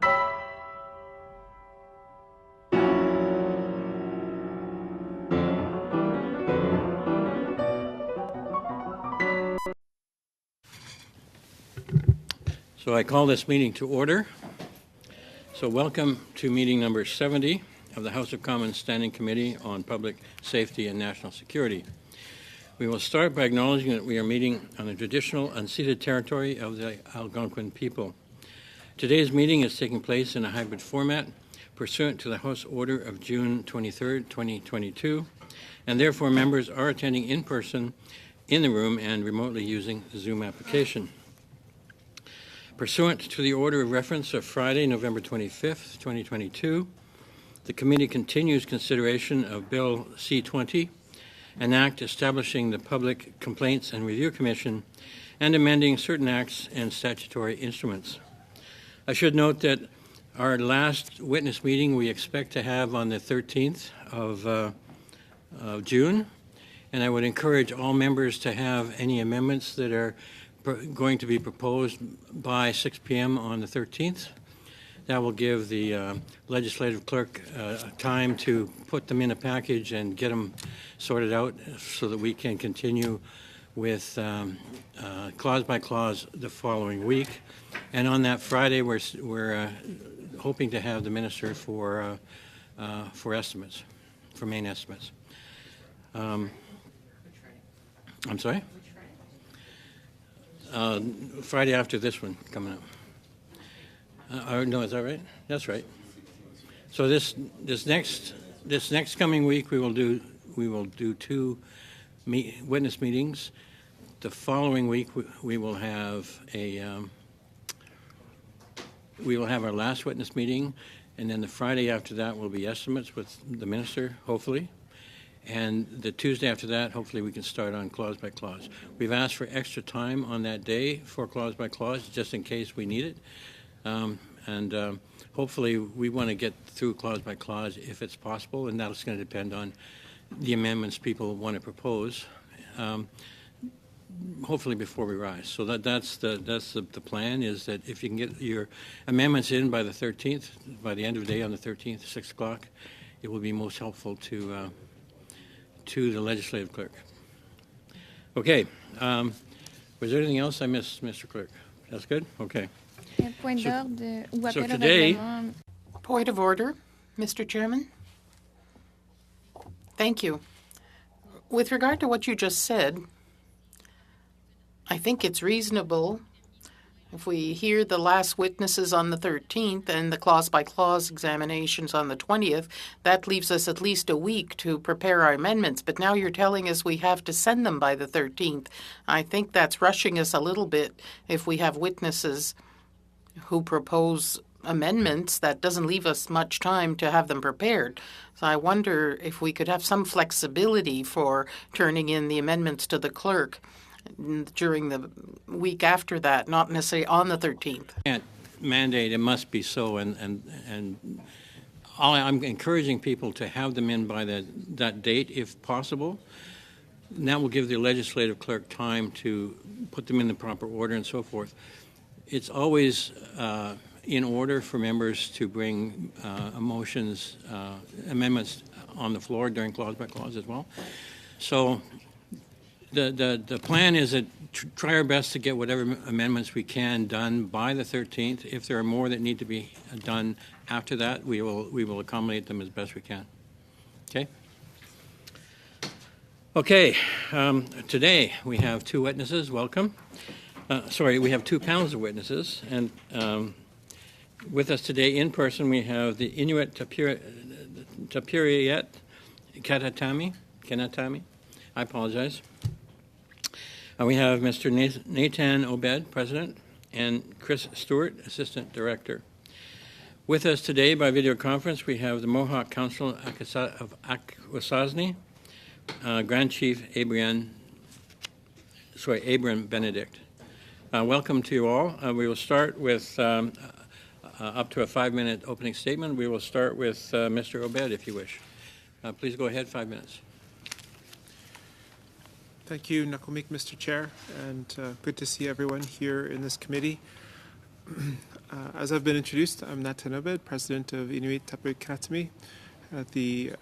So I call this meeting to order. So welcome to meeting number 70 of the House of Commons Standing Committee on Public Safety and National Security. We will start by acknowledging that we are meeting on the traditional unceded territory of the Algonquin people. Today's meeting is taking place in a hybrid format pursuant to the House Order of June 23, 2022, and therefore members are attending in person in the room and remotely using the Zoom application. Pursuant to the order of reference of Friday, November 25th, 2022, the committee continues consideration of Bill C-20, an act establishing the Public Complaints and Review Commission and amending certain acts and statutory instruments. I should note that our last witness meeting we expect to have on the 13th of June, and I would encourage all members to have any amendments that are going to be proposed by 6 p.m. on the 13th. That will give the legislative clerk time to put them in a package and get them sorted out so that we can continue with clause by clause the following week. And on that Friday, we're hoping to have the minister for estimates, for main estimates. I'm sorry? Friday after this one coming up. No, is that right? That's right. So this next coming week we will do two witness meetings. The following week we will have our last witness meeting, and then the Friday after that will be estimates with the minister, hopefully. And the Tuesday after that, hopefully we can start on clause by clause. We've asked for extra time on that day for clause by clause, just in case we need it. Hopefully we want to get through clause by clause if it's possible, and that's going to depend on the amendments people want to propose, hopefully before we rise. So that's the plan, is that if you can get your amendments in by the 13th, by the end of the day on the 13th, 6 o'clock, it will be most helpful to the legislative clerk. Okay. Was there anything else I missed, Mr. Clerk? That's good? Okay. So today... Point of order, Mr. Chairman. Thank you. With regard to what you just said, I think it's reasonable if we hear the last witnesses on the 13th and the clause-by-clause examinations on the 20th, that leaves us at least a week to prepare our amendments. But now you're telling us we have to send them by the 13th. I think that's rushing us a little bit if we have witnesses who propose amendments. That doesn't leave us much time to have them prepared. So I wonder if we could have some flexibility for turning in the amendments to the clerk during the week after that, not necessarily on the 13th. Can't mandate, it must be so, and I'm encouraging people to have them in by that date if possible. And that will give the legislative clerk time to put them in the proper order and so forth. It's always in order for members to bring amendments on the floor during clause by clause as well. So the plan is that try our best to get whatever amendments we can done by the 13th. If there are more that need to be done after that, we will accommodate them as best we can. Okay? Okay. Today we have two witnesses. Welcome. We have two panels of witnesses, and with us today in person we have the Inuit Tapiriet Kanatami. I apologize. We have Mr. Nathan Obed, President, and Chris Stewart, Assistant Director. With us today by video conference, we have the Mohawk Council of Akwesasne, Grand Chief Abram Benedict. Welcome to you all. We will start with up to a 5-minute opening statement. We will start with Mr. Obed, if you wish. Please go ahead, 5 minutes. Thank you, Nakumik, Mr. Chair, and good to see everyone here in this committee. As I've been introduced, I'm Nat Tanobed, president of Inuit Tapui Karatami, the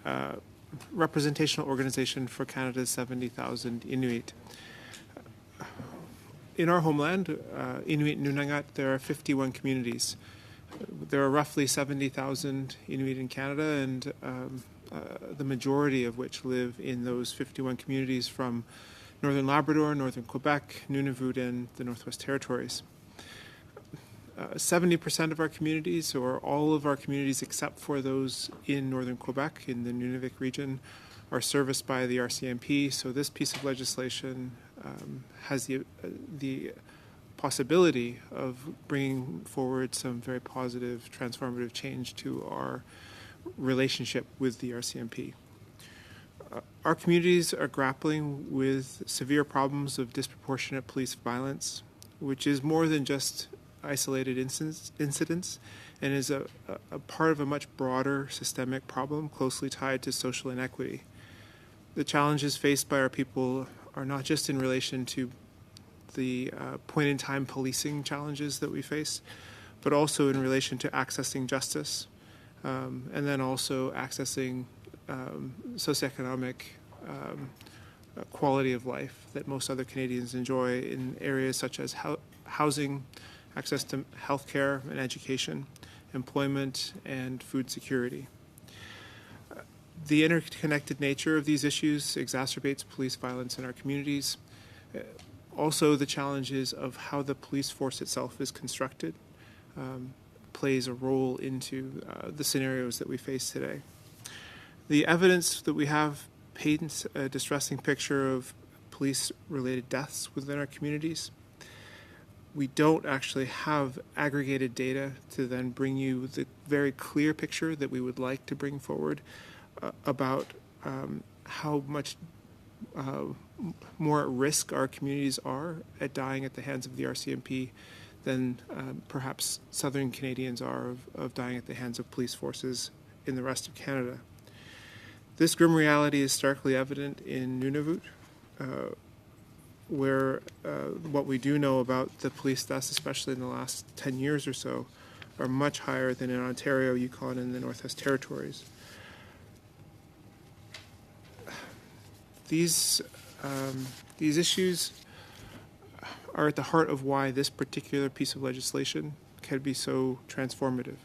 representational organization for Canada's 70,000 Inuit. In our homeland, Inuit Nunangat, there are 51 communities. There are roughly 70,000 Inuit in Canada, and the majority of which live in those 51 communities from northern Labrador, northern Quebec, Nunavut, and the Northwest Territories. 70% of our communities, or all of our communities except for those in northern Quebec, in the Nunavik region, are serviced by the RCMP. So this piece of legislation has the possibility of bringing forward some very positive, transformative change to our relationship with the RCMP. Our communities are grappling with severe problems of disproportionate police violence, which is more than just isolated incidents and is a part of a much broader systemic problem closely tied to social inequity. The challenges faced by our people are not just in relation to the point-in-time policing challenges that we face, but also in relation to accessing justice, and then also accessing socioeconomic quality of life that most other Canadians enjoy in areas such as housing, access to healthcare and education, employment, and food security. The interconnected nature of these issues exacerbates police violence in our communities. Also, the challenges of how the police force itself is constructed plays a role into the scenarios that we face today. The evidence that we have paints a distressing picture of police-related deaths within our communities. We don't actually have aggregated data to then bring you the very clear picture that we would like to bring forward about how much more at risk our communities are at dying at the hands of the RCMP than perhaps Southern Canadians are of dying at the hands of police forces in the rest of Canada. This grim reality is starkly evident in Nunavut, where what we do know about the police deaths, especially in the last 10 years or so, are much higher than in Ontario, Yukon, and the Northwest Territories. These issues are at the heart of why this particular piece of legislation can be so transformative.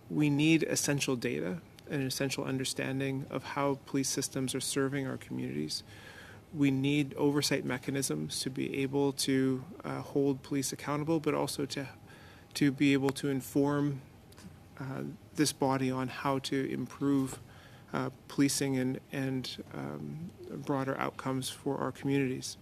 We need essential data and an essential understanding of how police systems are serving our communities. We need oversight mechanisms to be able to hold police accountable, but also to be able to inform this body on how to improve policing and broader outcomes for our communities.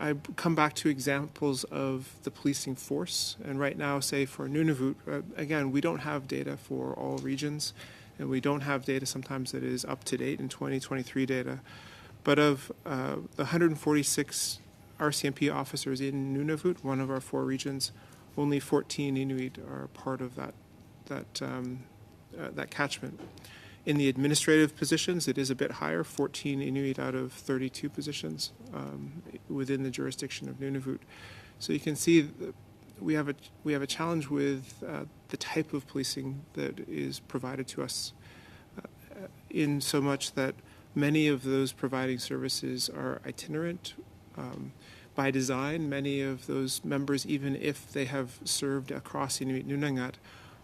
I come back to examples of the policing force, and right now, say for Nunavut, again, we don't have data for all regions, and we don't have data sometimes that is up to date in 2023 data. But of the 146 RCMP officers in Nunavut, one of our 4 regions, only 14 Inuit are part of that catchment. In the administrative positions, it is a bit higher, 14 Inuit out of 32 positions within the jurisdiction of Nunavut. So you can see that we have a challenge with the type of policing that is provided to us, in so much that many of those providing services are itinerant. By design, many of those members, even if they have served across Inuit Nunangat,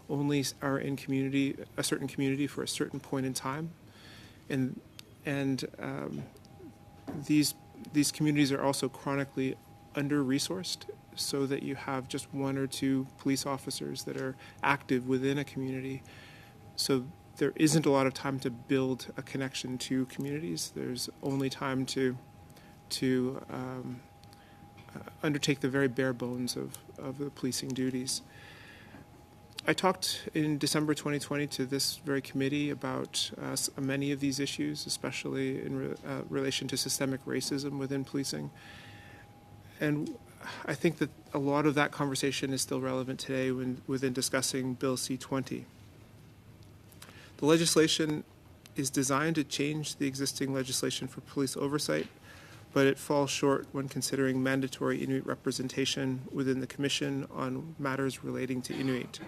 only are in a certain community for a certain point in time, and these communities are also chronically under-resourced, so that you have just 1 or 2 police officers that are active within a community. So there isn't a lot of time to build a connection to communities. There's only time to undertake the very bare bones of the policing duties. I talked in December 2020 to this very committee about many of these issues, especially in relation to systemic racism within policing. And I think that a lot of that conversation is still relevant today within discussing Bill C-20. The legislation is designed to change the existing legislation for police oversight, but it falls short when considering mandatory Inuit representation within the Commission on matters relating to Inuit.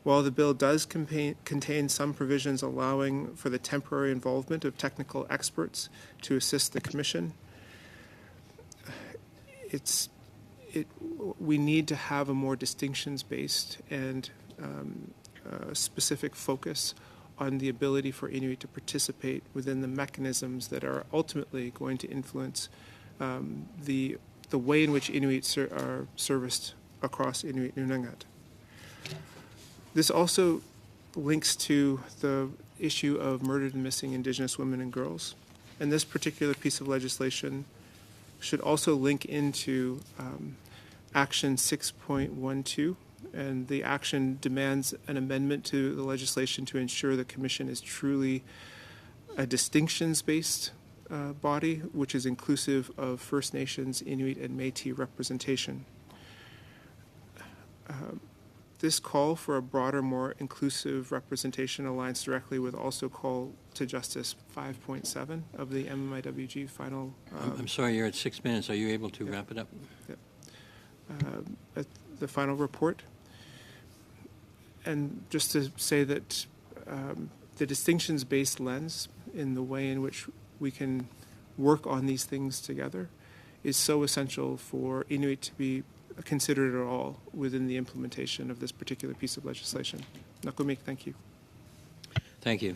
While the bill does contain some provisions allowing for the temporary involvement of technical experts to assist the Commission, we need to have a more distinctions-based and specific focus on the ability for Inuit to participate within the mechanisms that are ultimately going to influence the way in which Inuit are serviced across Inuit Nunangat. This also links to the issue of murdered and missing Indigenous women and girls. And this particular piece of legislation should also link into Action 6.12, and the action demands an amendment to the legislation to ensure the Commission is truly a distinctions-based body, which is inclusive of First Nations, Inuit, and Métis representation. This call for a broader, more inclusive representation aligns directly with also Call to Justice 5.7 of the MMIWG final. I'm sorry, you're at 6 minutes. Are you able to wrap it up? The final report. And just to say that the distinctions-based lens in the way in which we can work on these things together is so essential for Inuit to be considered at all within the implementation of this particular piece of legislation. Nakumik, thank you. Thank you.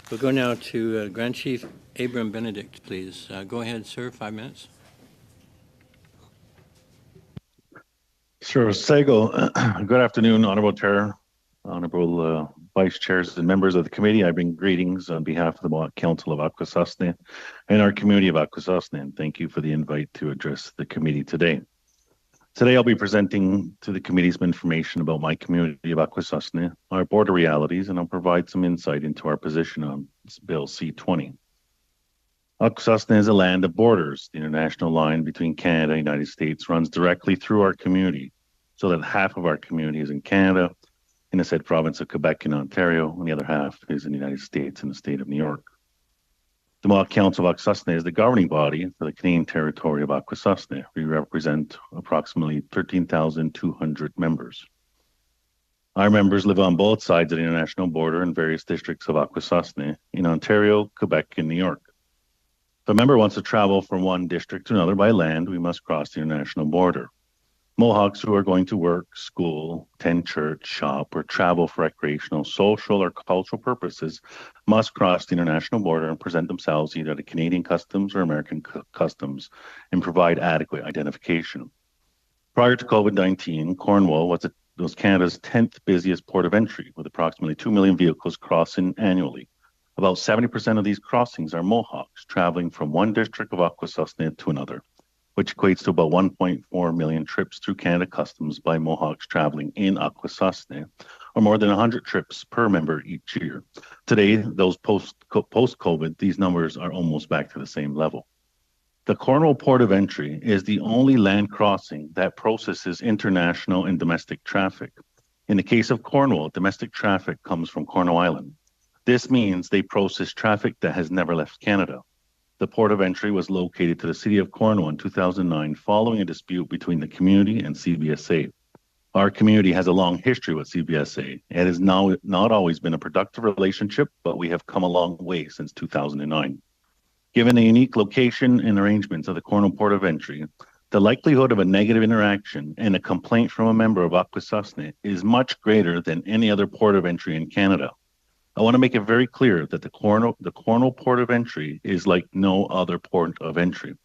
We'll go now to Grand Chief Abram Benedict, please. Go ahead, sir, 5 minutes. Sure, SECU. Good afternoon, Honorable Chair, Honorable Vice Chairs and members of the committee. I bring greetings on behalf of the Mohawk Council of Akwesasne and our community of Akwesasne, and thank you for the invite to address the committee today. Today, I'll be presenting to the committee some information about my community of Akwesasne, our border realities, and I'll provide some insight into our position on Bill C-20. Akwesasne is a land of borders. The international line between Canada and the United States runs directly through our community, so that half of our community is in Canada, in the said province of Quebec and Ontario, and the other half is in the United States in the state of New York. The Mohawk Council of Akwesasne is the governing body for the Canadian territory of Akwesasne. We represent approximately 13,200 members. Our members live on both sides of the international border in various districts of Akwesasne in Ontario, Quebec, and New York. If a member wants to travel from one district to another by land, we must cross the international border. Mohawks who are going to work, school, attend church, shop, or travel for recreational, social, or cultural purposes must cross the international border and present themselves either to Canadian Customs or American Customs and provide adequate identification. Prior to COVID-19, Cornwall was Canada's 10th busiest port of entry, with approximately 2 million vehicles crossing annually. About 70% of these crossings are Mohawks traveling from one district of Akwesasne to another, which equates to about 1.4 million trips through Canada Customs by Mohawks traveling in Akwesasne, or more than 100 trips per member each year. Today, those post-COVID, these numbers are almost back to the same level. The Cornwall Port of Entry is the only land crossing that processes international and domestic traffic. In the case of Cornwall, domestic traffic comes from Cornwall Island. This means they process traffic that has never left Canada. The port of entry was located to the city of Cornwall in 2009 following a dispute between the community and CBSA. Our community has a long history with CBSA. It has now not always been a productive relationship, but we have come a long way since 2009. Given the unique location and arrangements of the Cornwall port of entry, the likelihood of a negative interaction and a complaint from a member of Akwesasne is much greater than any other port of entry in Canada. I want to make it very clear that the Cornwall port of entry is like no other port of entry.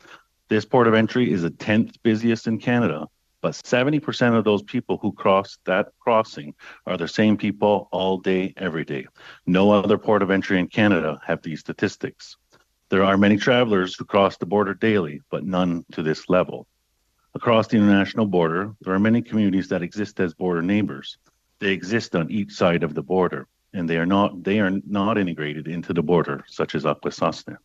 This port of entry is the 10th busiest in Canada, but 70% of those people who cross that crossing are the same people all day, every day. No other port of entry in Canada have these statistics. There are many travelers who cross the border daily, but none to this level. Across the international border, there are many communities that exist as border neighbors. They exist on each side of the border, and they are not integrated into the border, such as Akwesasne.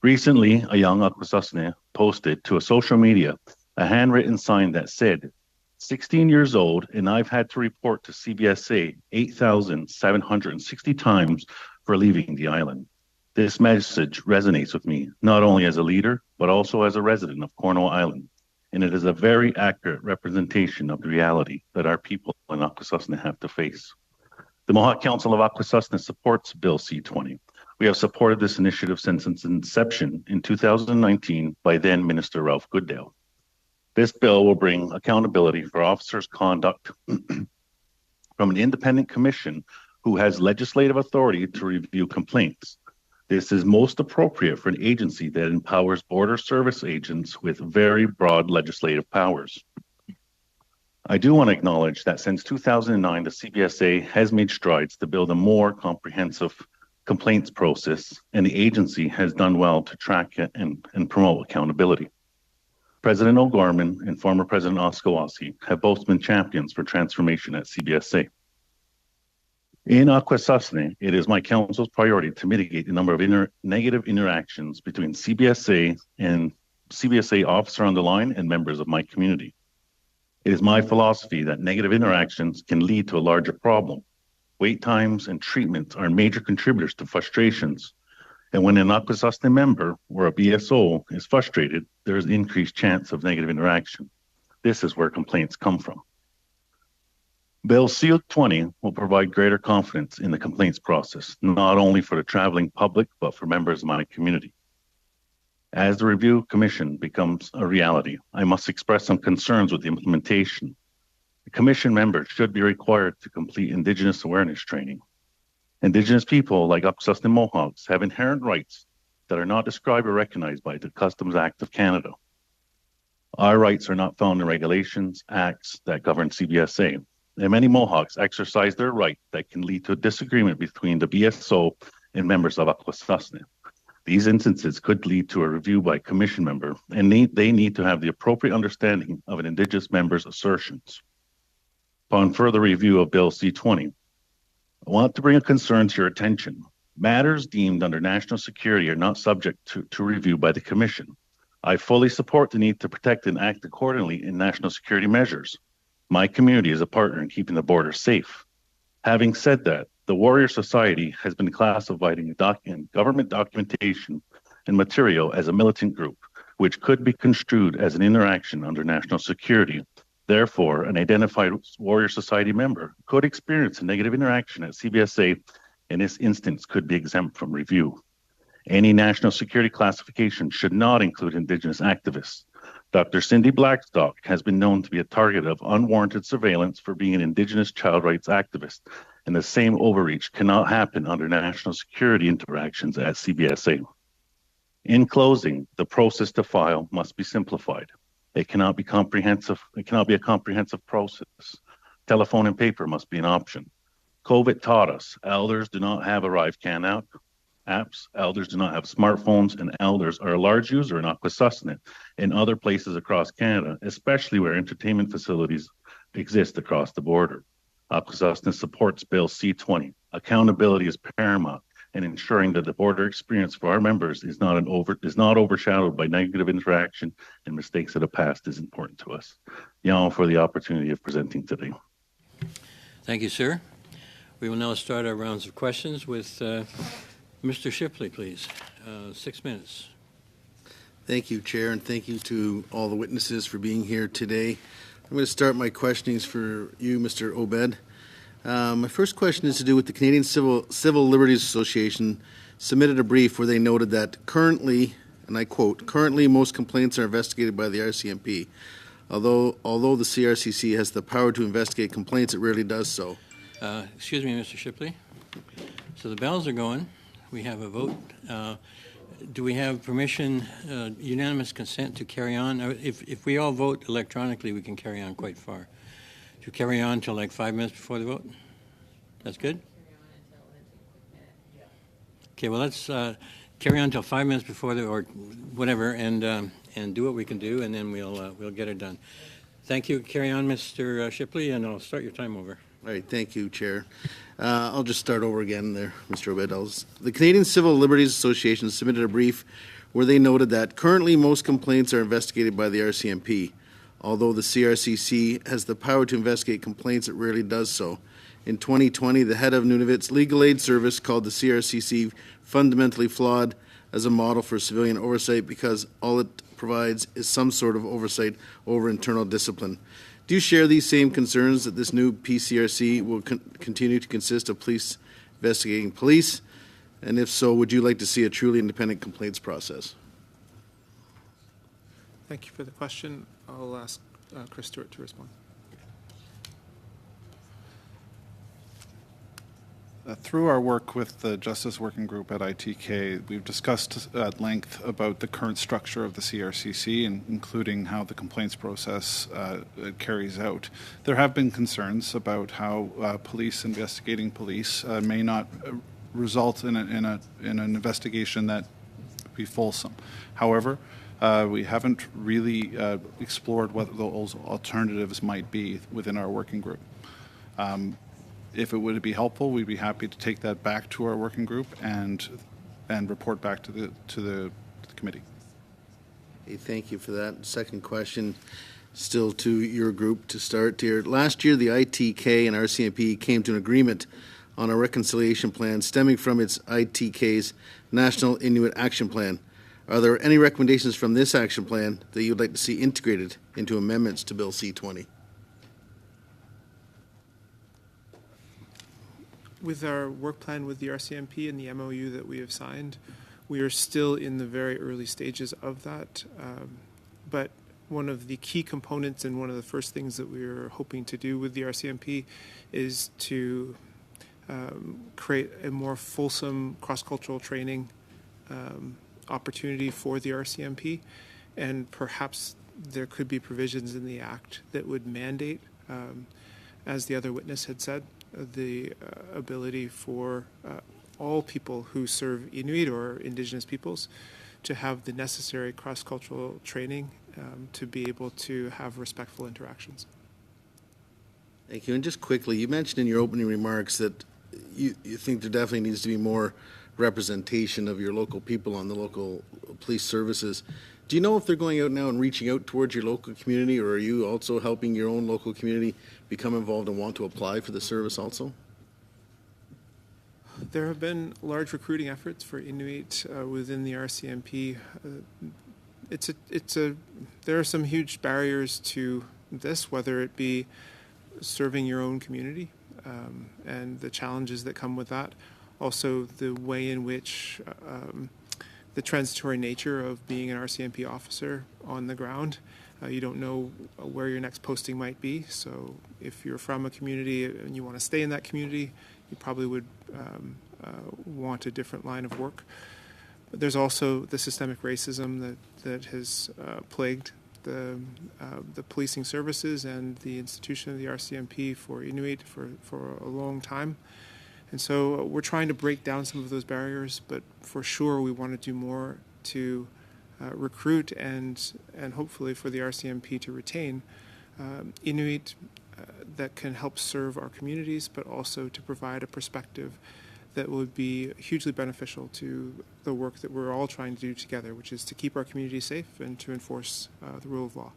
Recently, a young Akwesasne posted to a social media a handwritten sign that said, 16 years old, and I've had to report to CBSA 8,760 times for leaving the island. This message resonates with me, not only as a leader, but also as a resident of Cornwall Island, and it is a very accurate representation of the reality that our people in Akwesasne have to face. The Mohawk Council of Akwesasne supports Bill C-20. We have supported this initiative since its inception in 2019 by then Minister Ralph Goodale. This bill will bring accountability for officers' conduct from an independent commission who has legislative authority to review complaints. This is most appropriate for an agency that empowers border service agents with very broad legislative powers. I do want to acknowledge that since 2009, the CBSA has made strides to build a more comprehensive complaints process, and the agency has done well to track it and promote accountability. President O'Gorman and former President Oskawasi have both been champions for transformation at CBSA. In Akwesasne, it is my council's priority to mitigate the number of negative interactions between CBSA and CBSA officer on the line and members of my community. It is my philosophy that negative interactions can lead to a larger problem. Wait times and treatment are major contributors to frustrations. And when an Akwesasne member or a BSO is frustrated, there is an increased chance of negative interaction. This is where complaints come from. Bill C-20 will provide greater confidence in the complaints process, not only for the traveling public, but for members of my community. As the review commission becomes a reality, I must express some concerns with the implementation. The commission members should be required to complete Indigenous awareness training. Indigenous people, like Akwesasne Mohawks, have inherent rights that are not described or recognized by the Customs Act of Canada. Our rights are not found in regulations, acts that govern CBSA. And many Mohawks exercise their right that can lead to a disagreement between the BSO and members of Akwesasne. These instances could lead to a review by a commission member, and they need to have the appropriate understanding of an Indigenous member's assertions. Upon further review of Bill C-20, I want to bring a concern to your attention. Matters deemed under national security are not subject to review by the commission. I fully support the need to protect and act accordingly in national security measures. My community is a partner in keeping the border safe. Having said that, the Warrior Society has been classified in government documentation and material as a militant group, which could be construed as an interaction under national security. Therefore, an identified Warrior Society member could experience a negative interaction at CBSA, and this instance could be exempt from review. Any national security classification should not include Indigenous activists. Dr. Cindy Blackstock has been known to be a target of unwarranted surveillance for being an Indigenous child rights activist, and the same overreach cannot happen under national security interactions at CBSA. In closing, the process to file must be simplified. It cannot be comprehensive. It cannot be a comprehensive process. Telephone and paper must be an option. COVID taught us elders do not have ArriveCan apps, elders do not have smartphones, and elders are a large user in Akwesasne and other places across Canada, especially where entertainment facilities exist across the border. Akwesasne supports Bill C-20. Accountability is paramount, and ensuring that the border experience for our members is not overshadowed by negative interaction and mistakes of the past is important to us. Yao for the opportunity of presenting today. Thank you, sir. We will now start our rounds of questions with Mr. Shipley, please. 6 minutes. Thank you, Chair, and thank you to all the witnesses for being here today. I'm going to start my questionings for you, Mr. Obed. My first question is to do with the Canadian Civil Liberties Association submitted a brief where they noted that currently, and I quote, currently most complaints are investigated by the RCMP. Although the CRCC has the power to investigate complaints, it rarely does so. Excuse me, Mr. Shipley. So the bells are going. We have a vote. Do we have permission, unanimous consent to carry on? If we all vote electronically, we can carry on quite far. To carry on till like 5 minutes before the vote? That's good? Okay, well, let's carry on till 5 minutes before the, or whatever, and do what we can do, and then we'll get it done. Thank you. Carry on, Mr. Shipley, and I'll start your time over. All right, thank you, Chair. I'll just start over again there, Mr. Obed. The Canadian Civil Liberties Association submitted a brief where they noted that currently most complaints are investigated by the RCMP. Although the CRCC has the power to investigate complaints, it rarely does so. in 2020, the head of Nunavut's legal aid service called the CRCC fundamentally flawed as a model for civilian oversight because all it provides is some sort of oversight over internal discipline. Do you share these same concerns that this new PCRC will continue to consist of police investigating police? And if so, would you like to see a truly independent complaints process? Thank you for the question. I'll ask Chris Stewart to respond. Through our work with the Justice Working Group at ITK, we've discussed at length about the current structure of the CRCC, and including how the complaints process carries out. There have been concerns about how police investigating police may not result in an investigation that be fulsome. However, we haven't really explored what those alternatives might be within our working group. If it would be helpful, we'd be happy to take that back to our working group and report back to the committee. Okay, thank you for that. Second question, still to your group to start here. Last year, the ITK and RCMP came to an agreement on a reconciliation plan stemming from its ITK's National Inuit Action Plan. Are there any recommendations from this action plan that you'd like to see integrated into amendments to Bill C-20? With our work plan with the RCMP and the MOU that we have signed, we are still in the very early stages of that. But one of the key components and one of the first things that we are hoping to do with the RCMP is to create a more fulsome cross-cultural training opportunity for the RCMP. And perhaps there could be provisions in the Act that would mandate, as the other witness had said, the ability for all people who serve Inuit or Indigenous peoples to have the necessary cross-cultural training to be able to have respectful interactions. Thank you. And just quickly, you mentioned in your opening remarks that you think there definitely needs to be more representation of your local people on the local police services. Do you know if they're going out now and reaching out towards your local community, or are you also helping your own local community become involved and want to apply for the service also? There have been large recruiting efforts for Inuit within the RCMP. There are some huge barriers to this, whether it be serving your own community and the challenges that come with that. Also, the way in which the transitory nature of being an RCMP officer on the ground. You don't know where your next posting might be. So if you're from a community and you want to stay in that community, you probably would want a different line of work. But there's also the systemic racism that has plagued the policing services and the institution of the RCMP for Inuit for a long time. And so we're trying to break down some of those barriers, but for sure we want to do more to recruit and hopefully for the RCMP to retain Inuit that can help serve our communities, but also to provide a perspective that would be hugely beneficial to the work that we're all trying to do together, which is to keep our community safe and to enforce the rule of law.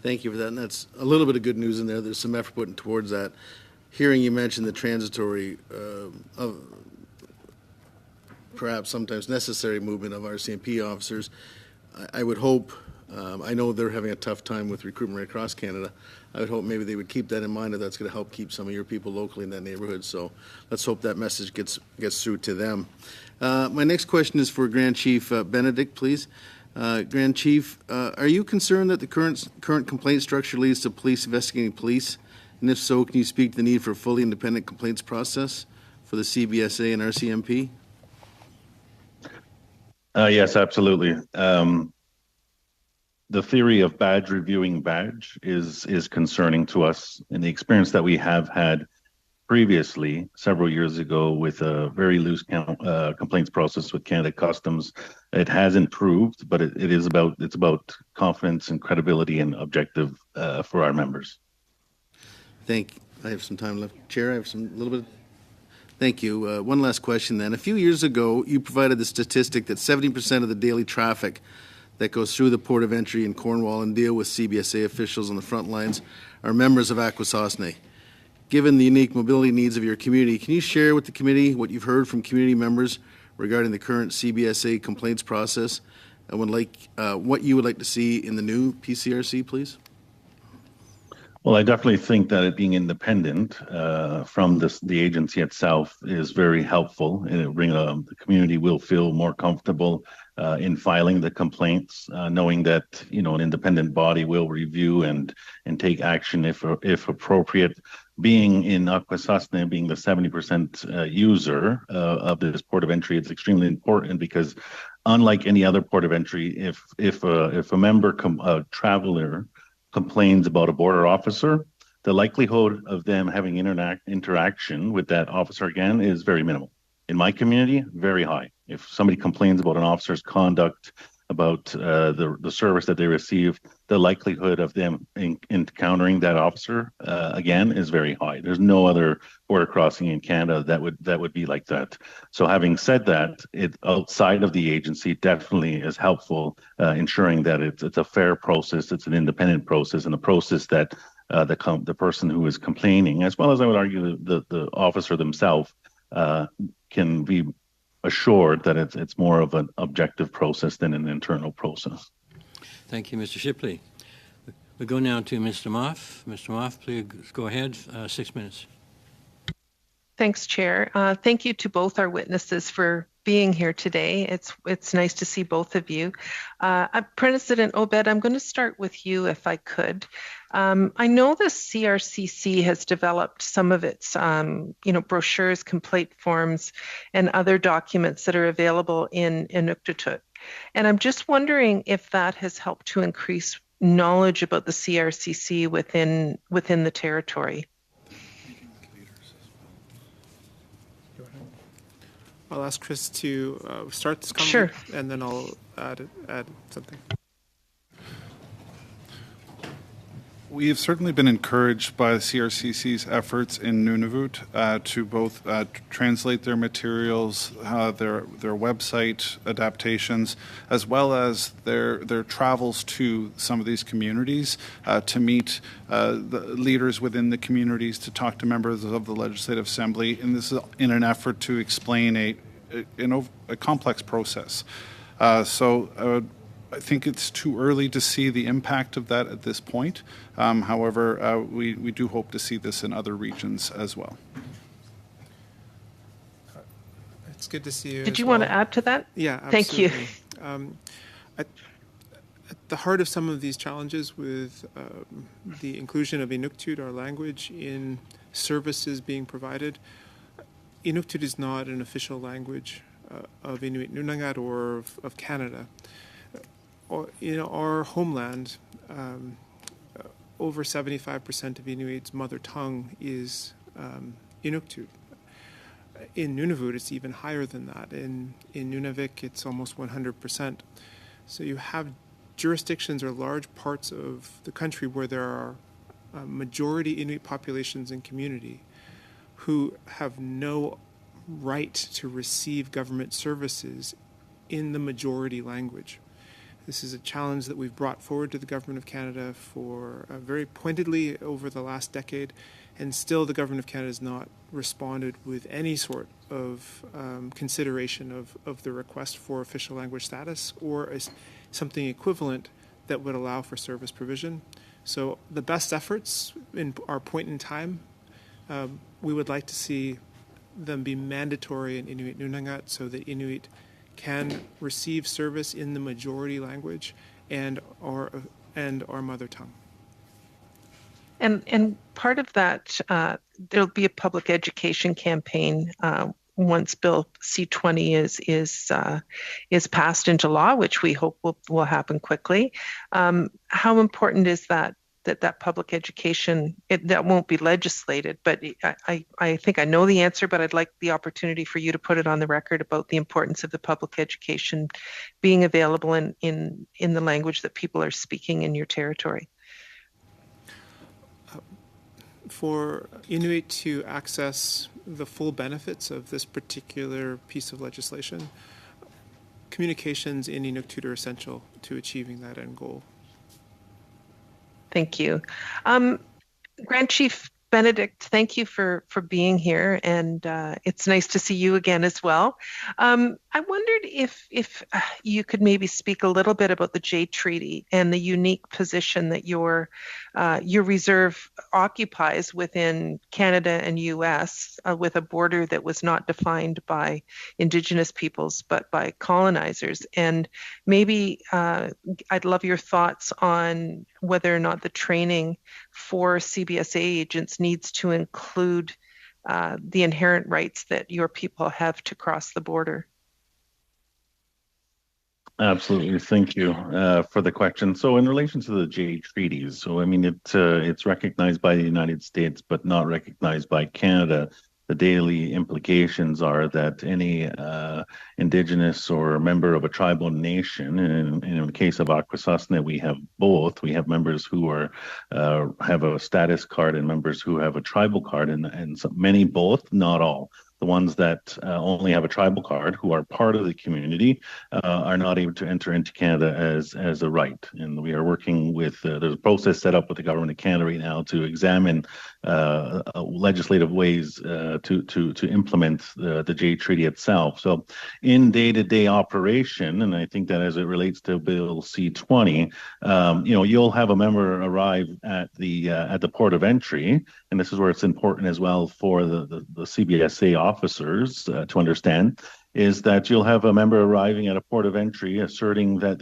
Thank you for that. And that's a little bit of good news in there. There's some effort put towards that. Hearing you mention the transitory, perhaps sometimes necessary movement of RCMP officers, I would hope, I know they're having a tough time with recruitment right across Canada. I would hope maybe they would keep that in mind, that that's going to help keep some of your people locally in that neighborhood. So let's hope that message gets through to them. My next question is for Grand Chief Benedict, please. Grand Chief, are you concerned that the current complaint structure leads to police investigating police? And if so, can you speak to the need for a fully independent complaints process for the CBSA and RCMP? Yes, absolutely. The theory of badge reviewing badge is concerning to us. And the experience that we have had previously, several years ago, with a very loose complaints process with Canada Customs, it has improved, but it's about confidence and credibility and objective for our members. I have some time left. Chair, I have some little bit. Thank you. One last question then. A few years ago, you provided the statistic that 70% of the daily traffic that goes through the port of entry in Cornwall and deal with CBSA officials on the front lines are members of Akwesasne. given the unique mobility needs of your community, can you share with the committee what you've heard from community members regarding the current CBSA complaints process and what you would like to see in the new PCRC, please? Well, I definitely think that it being independent from the agency itself is very helpful, and the community will feel more comfortable in filing the complaints, knowing that an independent body will review and take action if appropriate. Being in Akwesasne, being the 70% user of this port of entry, it's extremely important because, unlike any other port of entry, if a traveler complains about a border officer, the likelihood of them having interaction with that officer again is very minimal. In my community, very high. If somebody complains about an officer's conduct, about the service that they receive, the likelihood of them encountering that officer again is very high. There's no other border crossing in Canada that would be like that. So having said that, it outside of the agency definitely is helpful, ensuring that it's a fair process, it's an independent process, and a process that the person who is complaining, as well as I would argue the officer themselves, can be assured that it's more of an objective process than an internal process. Thank you, Mr. Shipley. We go now to Mr. Moff. Mr. Moff, please go ahead. 6 minutes. Thanks, Chair. Thank you to both our witnesses for being here today. It's nice to see both of you. President Obed, I'm going to start with you if I could. I know the CRCC has developed some of its brochures, complaint forms, and other documents that are available in Inuktitut. And I'm just wondering if that has helped to increase knowledge about the CRCC within the territory. I'll ask Chris to start this Sure. and then I'll add something. We have certainly been encouraged by the CRCC's efforts in Nunavut to both translate their materials, their website adaptations, as well as their travels to some of these communities to meet the leaders within the communities, to talk to members of the Legislative Assembly, and this is in an effort to explain a complex process. I think it's too early to see the impact of that at this point. However, we do hope to see this in other regions as well. It's good to see you. Did you want to add to that? Yeah, absolutely. Thank you. At the heart of some of these challenges with the inclusion of Inuktitut, our language, in services being provided, Inuktitut is not an official language of Inuit Nunangat or of Canada. In our homeland, over 75% of Inuit's mother tongue is Inuktitut. In Nunavut, it's even higher than that. In Nunavik, it's almost 100%. So you have jurisdictions or large parts of the country where there are majority Inuit populations and community who have no right to receive government services in the majority language. This is a challenge that we've brought forward to the Government of Canada for very pointedly over the last decade, and still the Government of Canada has not responded with any sort of consideration of the request for official language status or something equivalent that would allow for service provision. So the best efforts in our point in time, we would like to see them be mandatory in Inuit Nunangat so that Inuit can receive service in the majority language and our mother tongue. And part of that, there'll be a public education campaign once Bill C-20 is passed into law, which we hope will happen quickly. How important is that public education, that won't be legislated, but I think I know the answer, but I'd like the opportunity for you to put it on the record about the importance of the public education being available in the language that people are speaking in your territory. For Inuit to access the full benefits of this particular piece of legislation, communications in Inuktitut are essential to achieving that end goal. Thank you. Grand Chief Benedict, thank you for being here, and it's nice to see you again as well. I wondered if you could maybe speak a little bit about the Jade Treaty and the unique position that your reserve occupies within Canada and U.S. With a border that was not defined by Indigenous peoples but by colonizers. And maybe I'd love your thoughts on whether or not the training for CBSA agents needs to include the inherent rights that your people have to cross the border. Absolutely. Thank you for the question. So in relation to the Jade treaties, so I mean, it's recognized by the United States, but not recognized by Canada. The daily implications are that any Indigenous or member of a tribal nation, and in the case of Akwesasne, we have both. We have members who are have a status card and members who have a tribal card, and so many both, not all. The ones that only have a tribal card, who are part of the community, are not able to enter into Canada as a right. And we are working with, there's a process set up with the government of Canada right now to examine legislative ways to implement the Jade Treaty itself. So in day-to-day operation, and I think that as it relates to Bill C-20, you'll have a member arrive at the port of entry, and this is where it's important as well for the CBSA officers to understand, is that you'll have a member arriving at a port of entry asserting that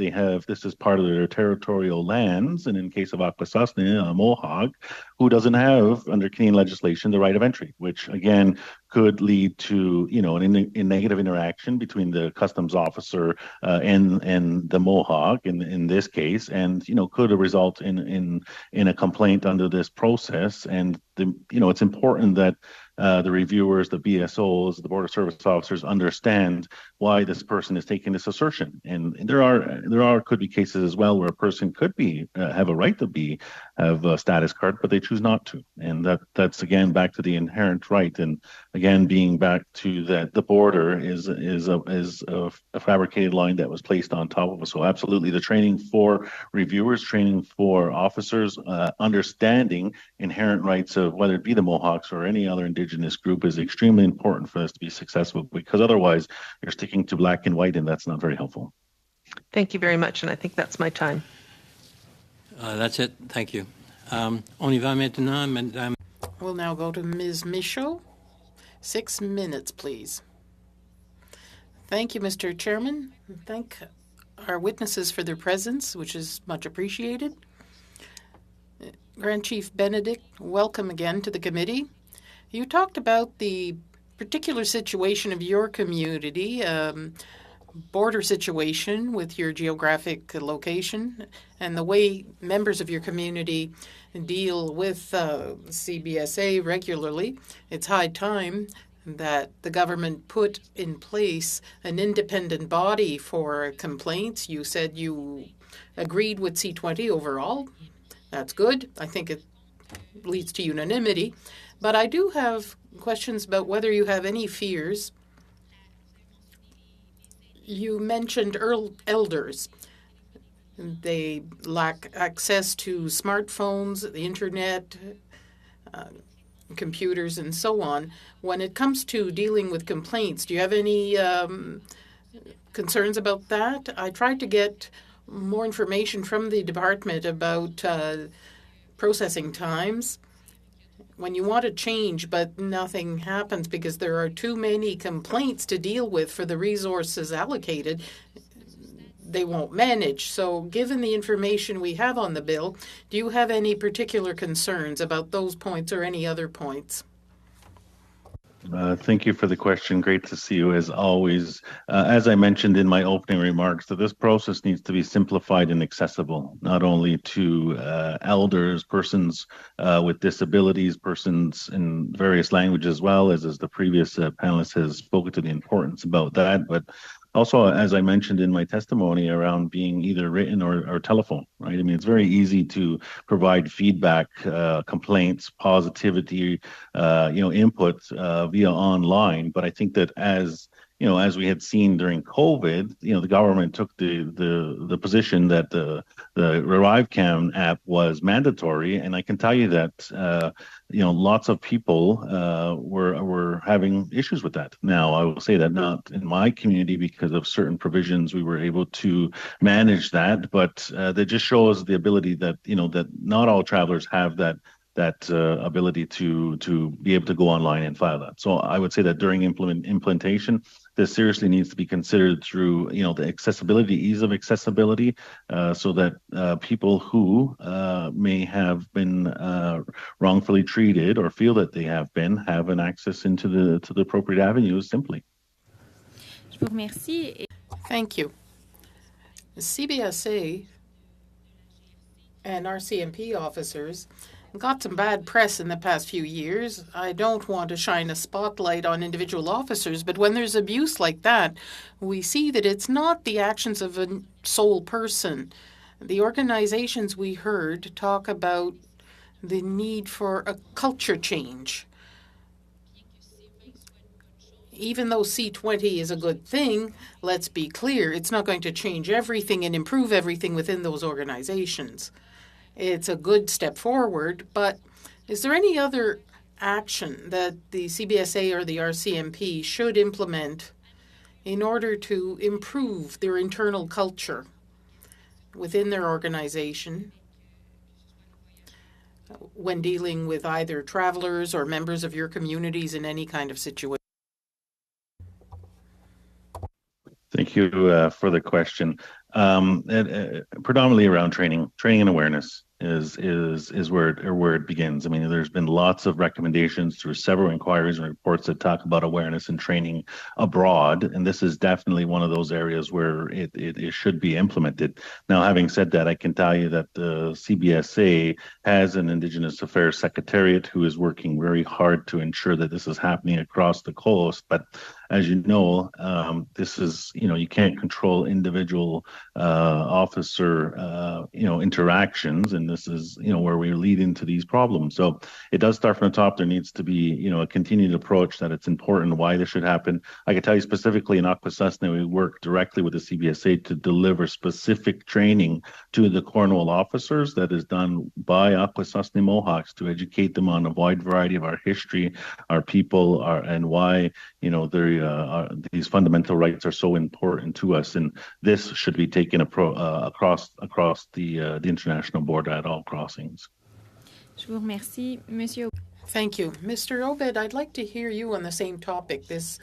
this is part of their territorial lands, and in case of Akwesasne, a Mohawk, who doesn't have, under Canadian legislation, the right of entry, which again could lead to a negative interaction between the customs officer and the Mohawk in this case, and could result in a complaint under this process. And it's important that the reviewers, the BSOs, the Border Service officers understand why this person is taking this assertion. And there could be cases as well where a person could have a right to have a status card, but they choose not to. And that's again back to the inherent right. And again, being back to that, the border is a fabricated line that was placed on top of us. So absolutely, the training for reviewers, training for officers, understanding inherent rights of whether it be the Mohawks or any other Indigenous group is extremely important for us to be successful, because otherwise you're sticking to black and white, and that's not very helpful. Thank you very much, and I think that's my time. That's it. Thank you. On y va maintenant, Madame. We'll now go to Ms. Michaud. 6 minutes, please. Thank you, Mr. Chairman. Thank our witnesses for their presence, which is much appreciated. Grand Chief Benedict, welcome again to the committee. You talked about the particular situation of your community, border situation with your geographic location, and the way members of your community deal with CBSA regularly. It's high time that the government put in place an independent body for complaints. You said you agreed with C-20 overall. That's good. I think it leads to unanimity. But I do have questions about whether you have any fears. You mentioned elders. They lack access to smartphones, the internet, computers, and so on. When it comes to dealing with complaints, do you have any concerns about that? I tried to get more information from the department about processing times. When you want to change, but nothing happens because there are too many complaints to deal with for the resources allocated, they won't manage. So given the information we have on the bill, do you have any particular concerns about those points or any other points? Thank you for the question. Great to see you as always. As I mentioned in my opening remarks, that this process needs to be simplified and accessible, not only to elders, persons with disabilities, persons in various languages as well, as the previous panelist has spoken to the importance about that, but also, as I mentioned in my testimony, around being either written or telephone, right? I mean, it's very easy to provide feedback, complaints, positivity, input via online. But I think that as we had seen during COVID, the government took the position that the ArriveCam app was mandatory, and I can tell you that lots of people were having issues with that. Now, I will say that not in my community because of certain provisions, we were able to manage that, but that just shows the ability that that not all travelers have that ability to be able to go online and file that. So I would say that during implementation, this seriously needs to be considered through the accessibility, ease of accessibility, so that people who may have been wrongfully treated or feel that they have an access into the appropriate avenues simply. Je vous remercie. Thank you. CBSA and RCMP officers got some bad press in the past few years. I don't want to shine a spotlight on individual officers, but when there's abuse like that, we see that it's not the actions of a sole person. The organizations we heard talk about the need for a culture change. Even though C20 is a good thing, let's be clear, it's not going to change everything and improve everything within those organizations. It's a good step forward, but is there any other action that the CBSA or the RCMP should implement in order to improve their internal culture within their organization when dealing with either travelers or members of your communities in any kind of situation? Thank you for the question. Predominantly around training and awareness is where it begins. I mean, there's been lots of recommendations through several inquiries and reports that talk about awareness and training abroad, and this is definitely one of those areas where it should be implemented. Now, having said that, I can tell you that the CBSA has an Indigenous Affairs Secretariat who is working very hard to ensure that this is happening across the coast. But as you know, this is, you can't control individual officer, interactions, and this is, where we lead into these problems. So it does start from the top. There needs to be, a continued approach that it's important why this should happen. I can tell you specifically in Akwesasne, we work directly with the CBSA to deliver specific training to the Cornwall officers that is done by Akwesasne Mohawks to educate them on a wide variety of our history, our people, and why, these fundamental rights are so important to us. And this should be taken across the international border at all crossings. Je vous remercie, Monsieur. Thank you. Mr. Obed, I'd like to hear you on the same topic, this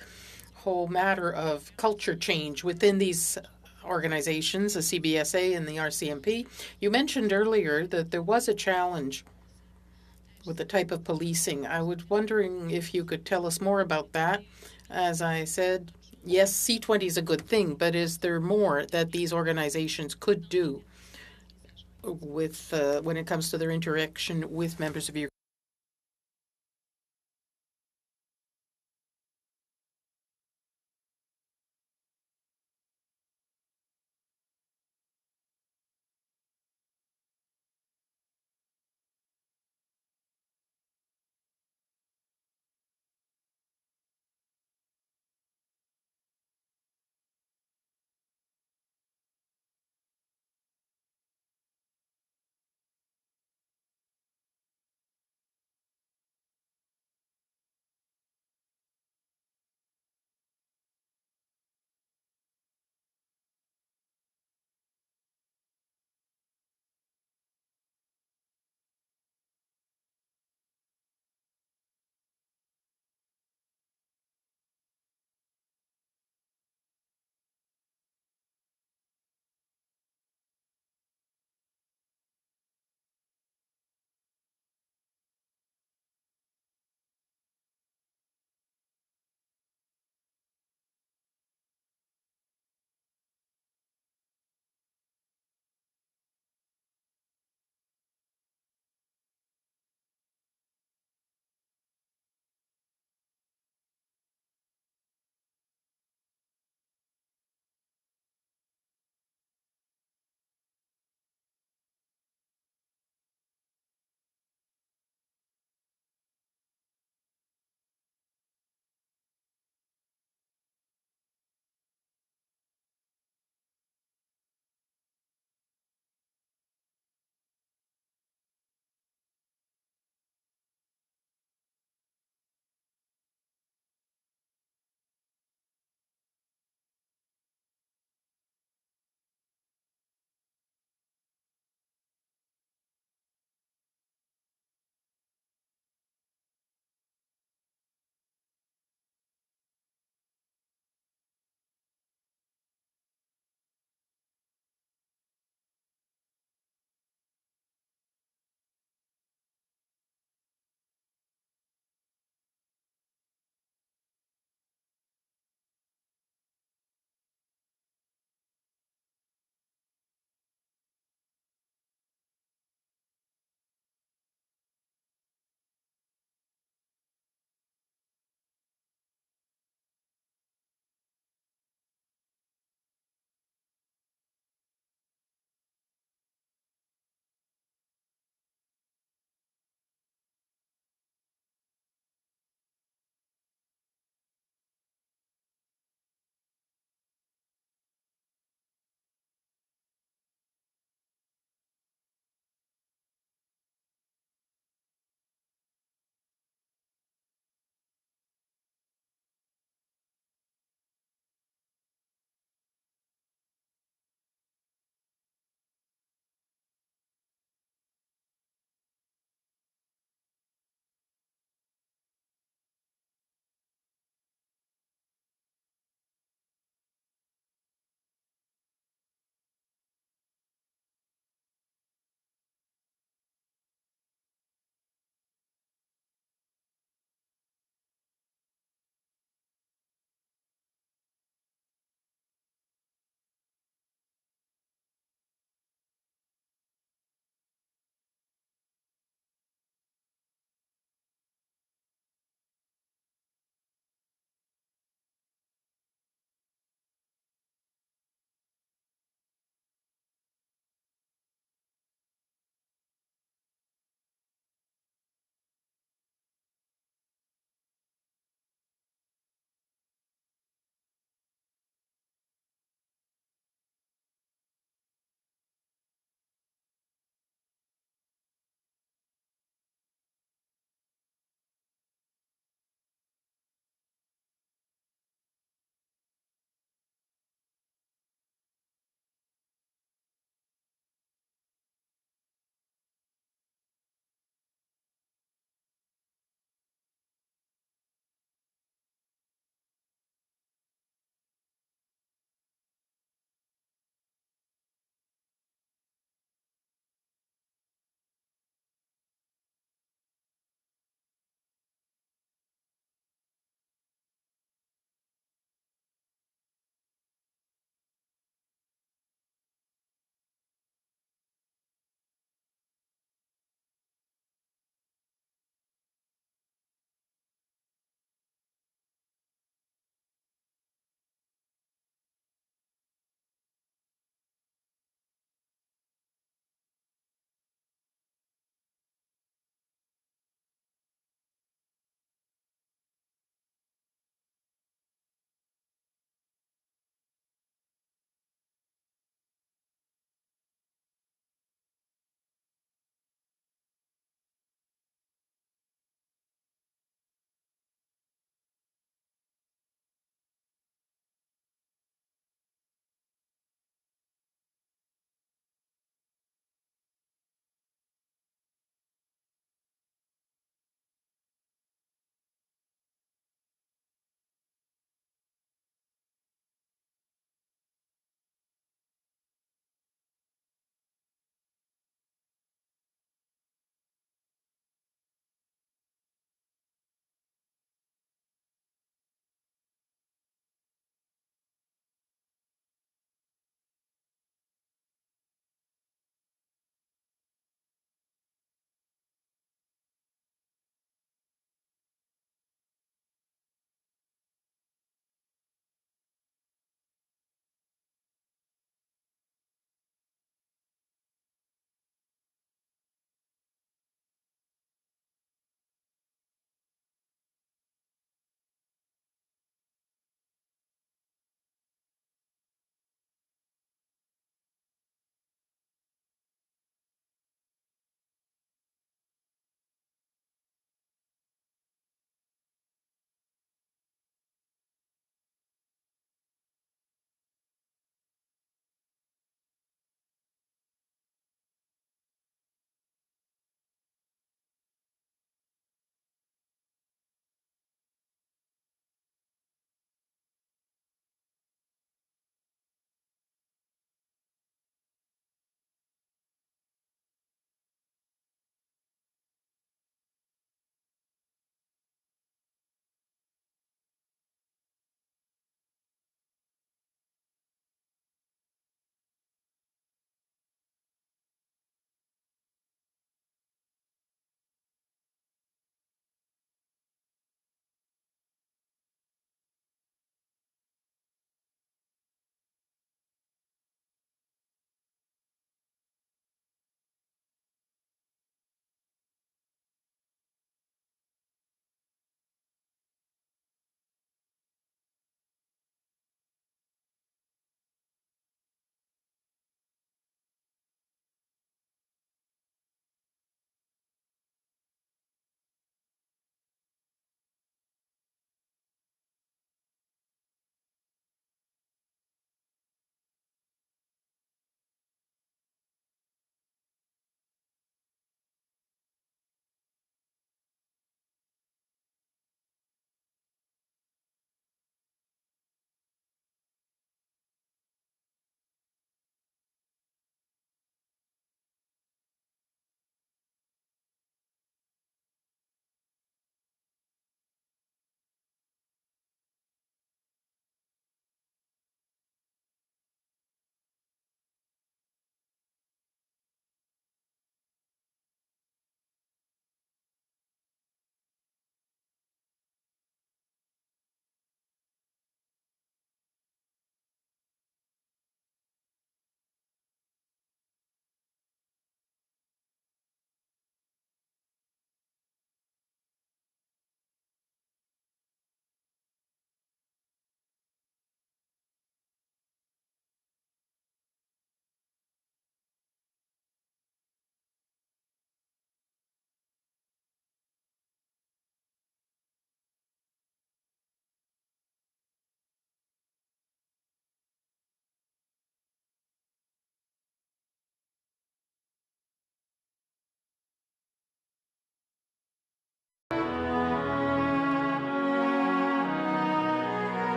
whole matter of culture change within these organizations, the CBSA and the RCMP. You mentioned earlier that there was a challenge with the type of policing. I was wondering if you could tell us more about that. As I said, yes, C20 is a good thing, but is there more that these organizations could do with when it comes to their interaction with members of your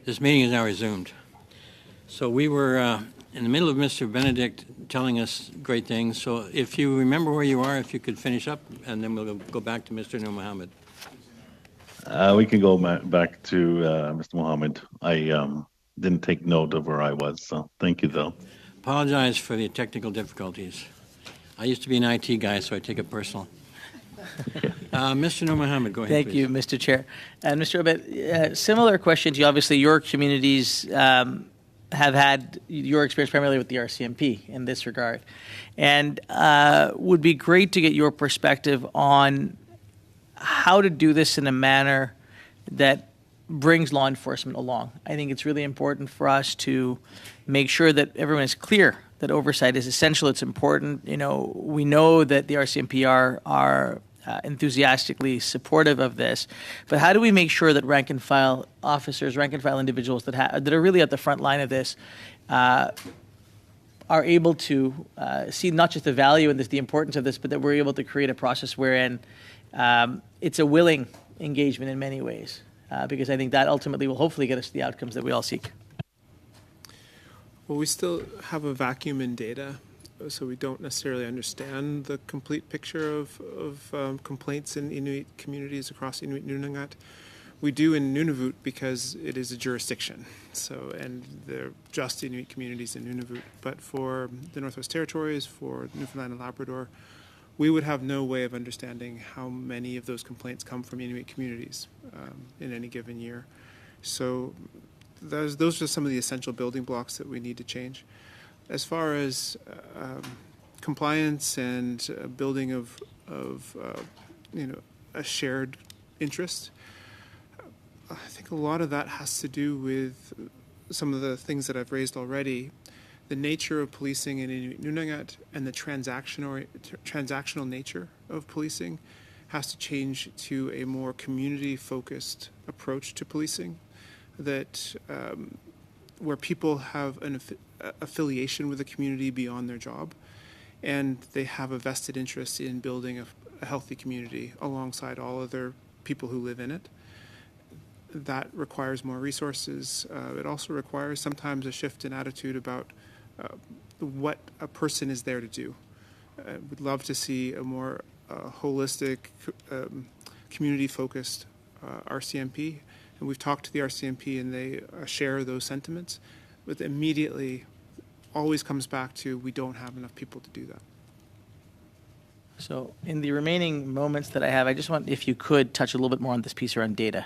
This meeting is now resumed. So we were in the middle of Mr. Benedict telling us great things. So if you remember where you are, if you could finish up, and then we'll go back to Mr. Nur Mohammed. We can go back to Mr. Mohammed. I didn't take note of where I was, so thank you, though. Apologize for the technical difficulties. I used to be an IT guy, so I take it personal. Mr. Nur Mohammed, go ahead, Thank please. you, Mr. Chair. And Mr. Obed, similar question to you. Obviously, your communities have had your experience primarily with the RCMP in this regard. And would be great to get your perspective on how to do this in a manner that brings law enforcement along. I think it's really important for us to make sure that everyone is clear that oversight is essential. It's important. You know, we know that the RCMP are enthusiastically supportive of this, but how do we make sure that rank and file officers, rank and file individuals that are really at the front line of this are able to see not just the value in this, the importance of this, but that we're able to create a process wherein it's a willing engagement in many ways, because I think that ultimately will hopefully get us the outcomes that we all seek. Well, we still have a vacuum in data, so we don't necessarily understand the complete picture of complaints in Inuit communities across Inuit Nunangat. We do in Nunavut because it is a jurisdiction, and they're just Inuit communities in Nunavut. But for the Northwest Territories, for Newfoundland and Labrador, we would have no way of understanding how many of those complaints come from Inuit communities in any given year. So those are some of the essential building blocks that we need to change. As far as compliance and building of a shared interest, I think a lot of that has to do with some of the things that I've raised already. The nature of policing in Inuit Nunangat and the transactional nature of policing has to change to a more community-focused approach to policing, that where people have an affiliation with the community beyond their job, and they have a vested interest in building a healthy community alongside all other people who live in it. That requires more resources. It also requires sometimes a shift in attitude about what a person is there to do. We'd love to see a more holistic, community-focused RCMP. And we've talked to the RCMP, and they share those sentiments. But immediately, always comes back to we don't have enough people to do that. So in the remaining moments that I have, I just want, if you could, touch a little bit more on this piece around data,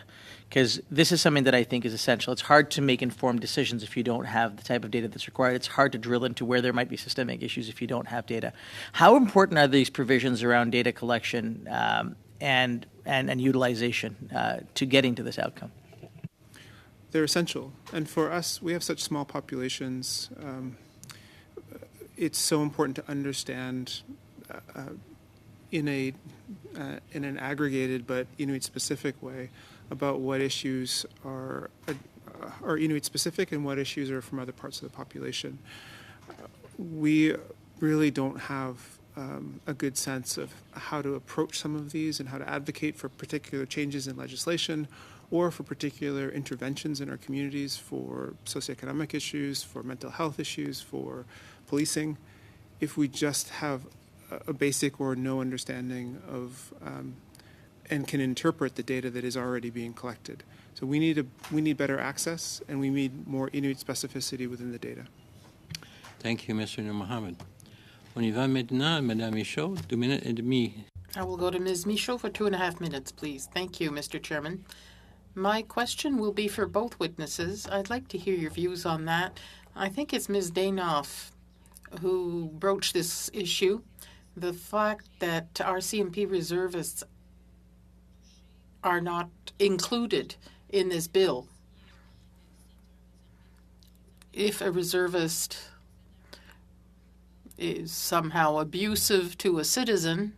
because this is something that I think is essential. It's hard to make informed decisions if you don't have the type of data that's required. It's hard to drill into where there might be systemic issues if you don't have data. How important are these provisions around data collection and utilization to getting to this outcome? They're essential. And for us, we have such small populations. It's so important to understand in an aggregated but Inuit-specific way about what issues are Inuit-specific and what issues are from other parts of the population. We really don't have a good sense of how to approach some of these and how to advocate for particular changes in legislation or for particular interventions in our communities for socioeconomic issues, for mental health issues, for policing, if we just have a basic or no understanding of and can interpret the data that is already being collected. So we need better access, and we need more Inuit specificity within the data. Thank you, Mr. Nur Mohammed. On y va maintenant, Madame Michaud, 2 minutes et demie. I will go to Ms. Michaud for 2.5 minutes, please. Thank you, Mr. Chairman. My question will be for both witnesses. I'd like to hear your views on that. I think it's Ms. Danoff who broached this issue. The fact that RCMP reservists are not included in this bill. If a reservist is somehow abusive to a citizen,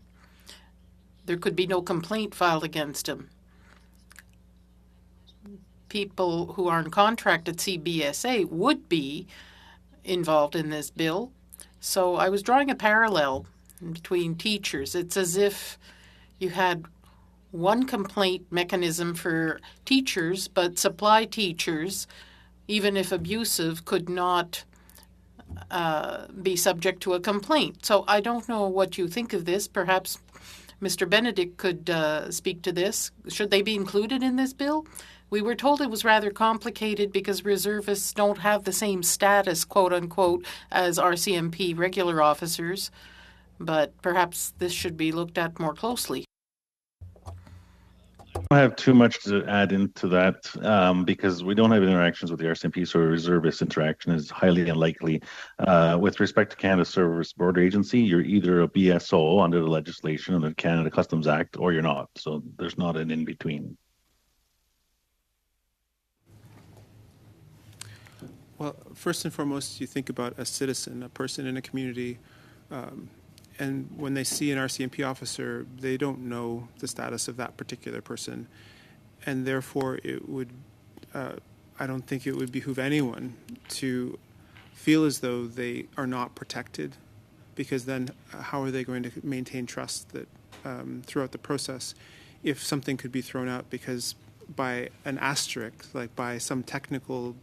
there could be no complaint filed against him. People who are in contract at CBSA would be involved in this bill. So I was drawing a parallel between teachers. It's as if you had one complaint mechanism for teachers, but supply teachers even if abusive, could not be subject to a complaint. So I don't know what you think of this. Perhaps Mr. Benedict could speak to this. Should they be included in this bill? We were told it was rather complicated because reservists don't have the same status, quote unquote, as RCMP regular officers, but perhaps this should be looked at more closely. I don't have too much to add into that because we don't have interactions with the RCMP, so a reservist interaction is highly unlikely. With respect to Canada Service Border Agency, you're either a BSO under the legislation under the Canada Customs Act or you're not. So there's not an in-between. Well, first and foremost, you think about a citizen, a person in a community, and when they see an RCMP officer, they don't know the status of that particular person, and therefore it would, I don't think it would behoove anyone to feel as though they are not protected, because then how are they going to maintain trust that throughout the process if something could be thrown out because by an asterisk, like by some technical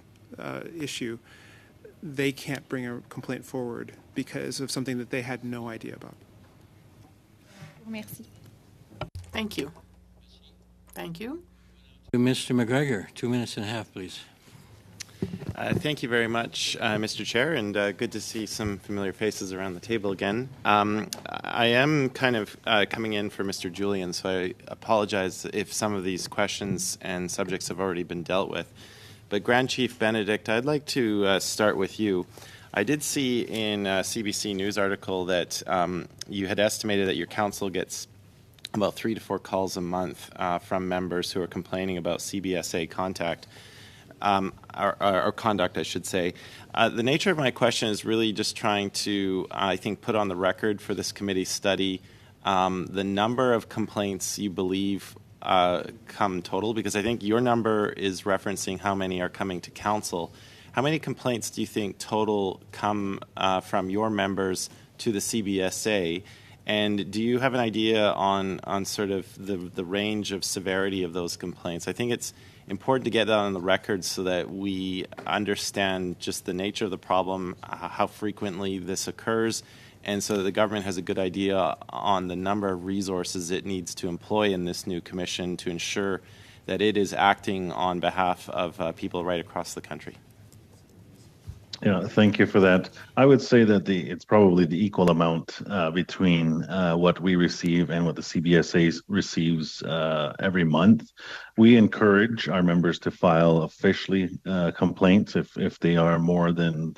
issue, they can't bring a complaint forward because of something that they had no idea about. Merci. Thank you. Thank you. Mr. McGregor, 2 minutes and a half, please. Thank you very much, Mr. Chair, and good to see some familiar faces around the table again. I am kind of coming in for Mr. Julian, so I apologize if some of these questions and subjects have already been dealt with. But Grand Chief Benedict, I'd like to start with you. I did see in a CBC News article that you had estimated that your council gets about 3 to 4 calls a month from members who are complaining about CBSA contact, or conduct, I should say. The nature of my question is really just trying to, I think, put on the record for this committee study the number of complaints you believe come total, because I think your number is referencing how many are coming to council. How many complaints do you think total come from your members to the CBSA? And do you have an idea on sort of the range of severity of those complaints? I think it's important to get that on the record so that we understand just the nature of the problem, how frequently this occurs, and so that the government has a good idea on the number of resources it needs to employ in this new commission to ensure that it is acting on behalf of people right across the country. Yeah, thank you for that. I would say that it's probably the equal amount between what we receive and what the CBSA receives every month. We encourage our members to file officially complaints if they are more than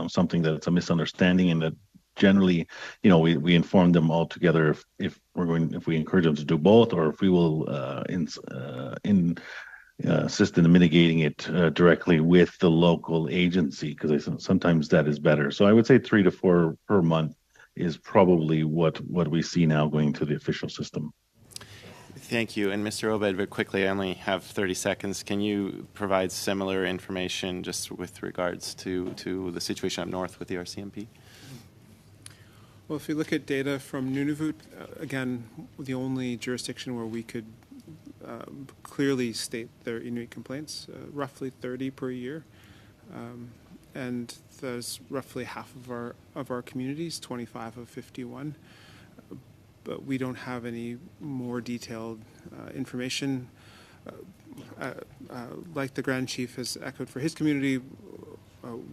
something that's a misunderstanding, and that generally, we inform them all together if we encourage them to do both, or if we will assist in mitigating it directly with the local agency, because sometimes that is better. So I would say 3 to 4 per month is probably what we see now going to the official system. Thank you. And Mr. Obed, very quickly, I only have 30 seconds. Can you provide similar information just with regards to the situation up north with the RCMP? Well, if you look at data from Nunavut, again, the only jurisdiction where we could clearly state their Inuit complaints, roughly 30 per year, and there's roughly half of our communities, 25 of 51. But we don't have any more detailed information. Like the Grand Chief has echoed for his community,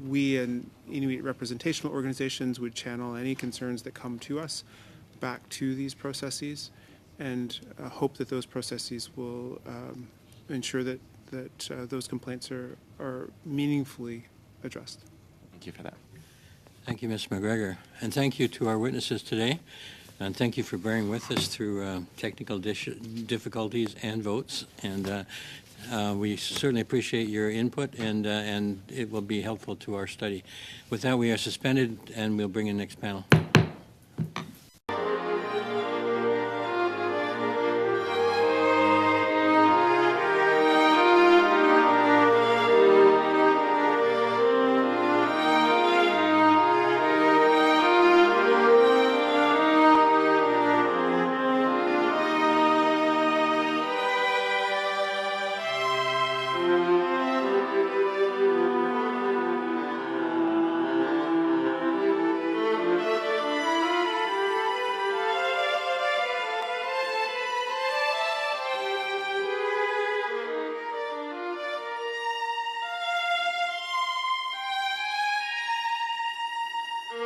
we and Inuit representational organizations would channel any concerns that come to us back to these processes, and hope that those processes will ensure that those complaints are meaningfully addressed. Thank you for that. Thank you, Ms. McGregor. And thank you to our witnesses today. And thank you for bearing with us through technical difficulties and votes. And we certainly appreciate your input, and it will be helpful to our study. With that, we are suspended, and we'll bring in the next panel. So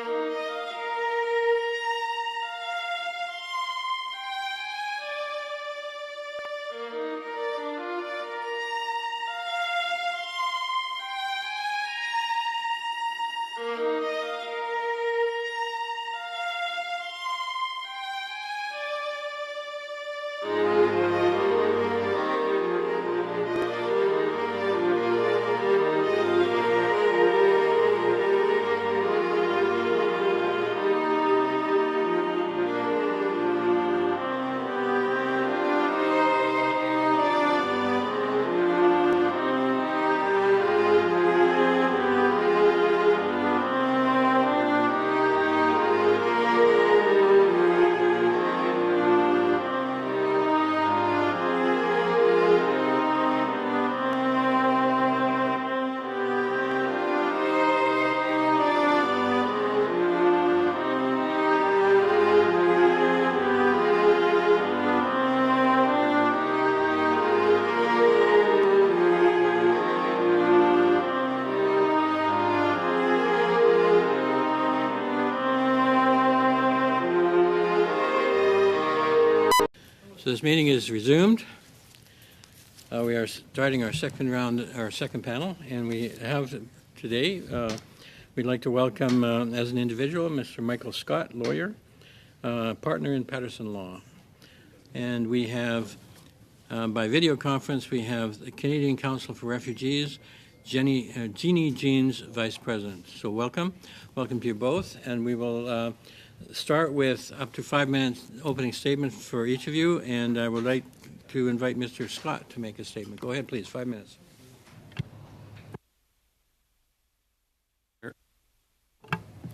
this meeting is resumed. We are starting our second panel, and we have today, we'd like to welcome as an individual, Mr. Michael Scott, lawyer, partner in Patterson Law. And we have, by video conference, we have the Canadian Council for Refugees, Jeannie Jeans, Vice President. So welcome to you both, and we will start with up to 5 minutes opening statement for each of you, and I would like to invite Mr. Scott to make a statement. Go ahead, please, 5 minutes.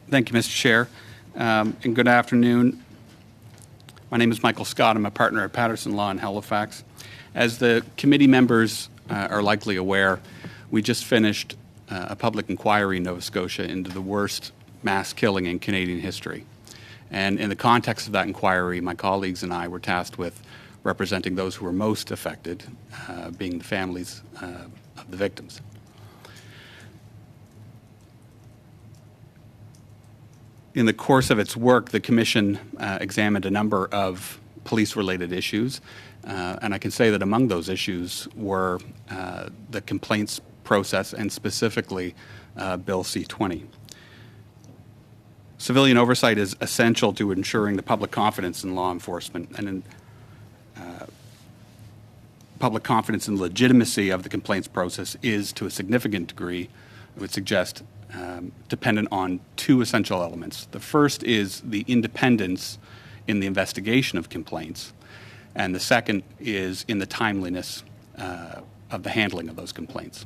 Thank you, Mr. Chair, and good afternoon. My name is Michael Scott. I'm a partner at Patterson Law in Halifax. As the committee members are likely aware, we just finished a public inquiry in Nova Scotia into the worst mass killing in Canadian history. And in the context of that inquiry, my colleagues and I were tasked with representing those who were most affected, being the families of the victims. In the course of its work, the Commission examined a number of police-related issues, and I can say that among those issues were the complaints process and specifically Bill C-20. Civilian oversight is essential to ensuring the public confidence in law enforcement and in public confidence in legitimacy of the complaints process is, to a significant degree, I would suggest, dependent on two essential elements. The first is the independence in the investigation of complaints, and the second is in the timeliness of the handling of those complaints.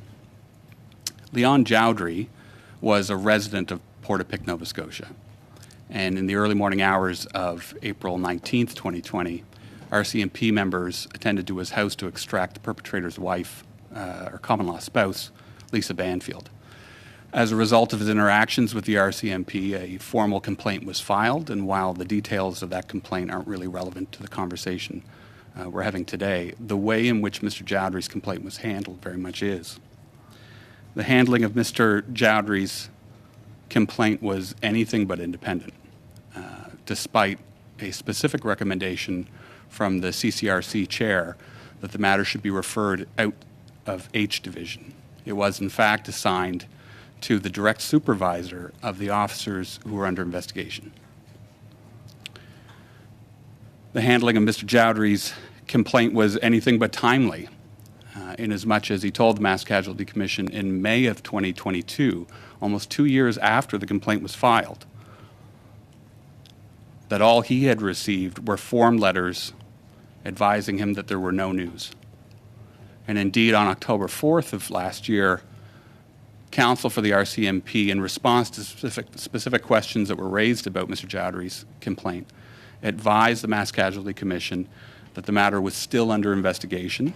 Leon Jowdry was a resident of Portapique, Nova Scotia. And in the early morning hours of April 19th, 2020, RCMP members attended to his house to extract the perpetrator's wife, or common-law spouse, Lisa Banfield. As a result of his interactions with the RCMP, a formal complaint was filed, and while the details of that complaint aren't really relevant to the conversation we're having today, the way in which Mr. Jowdry's complaint was handled very much is. The handling of Mr. Jowdry's complaint was anything but independent, despite a specific recommendation from the CCRC chair that the matter should be referred out of H Division. It was, in fact, assigned to the direct supervisor of the officers who were under investigation. The handling of Mr. Jowdry's complaint was anything but timely, inasmuch as he told the Mass Casualty Commission in May of 2022, almost 2 years after the complaint was filed, that all he had received were form letters advising him that there were no news. And indeed, on October 4th of last year, counsel for the RCMP, in response to specific questions that were raised about Mr. Jowdry's complaint, advised the Mass Casualty Commission that the matter was still under investigation,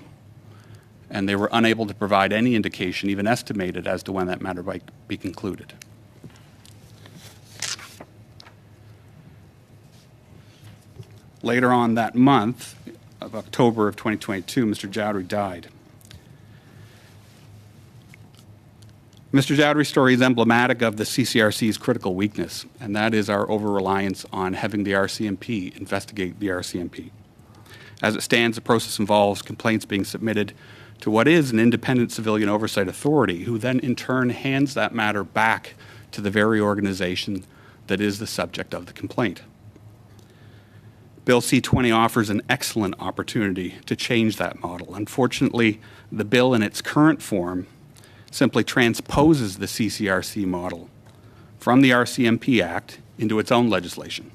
and they were unable to provide any indication, even estimated, as to when that matter might be concluded. Later on that month, of October of 2022, Mr. Jowdry died. Mr. Jowdery's story is emblematic of the CCRC's critical weakness, and that is our over-reliance on having the RCMP investigate the RCMP. As it stands, the process involves complaints being submitted to what is an independent civilian oversight authority, who then in turn hands that matter back to the very organization that is the subject of the complaint. Bill C-20 offers an excellent opportunity to change that model. Unfortunately, the bill in its current form simply transposes the CCRC model from the RCMP Act into its own legislation.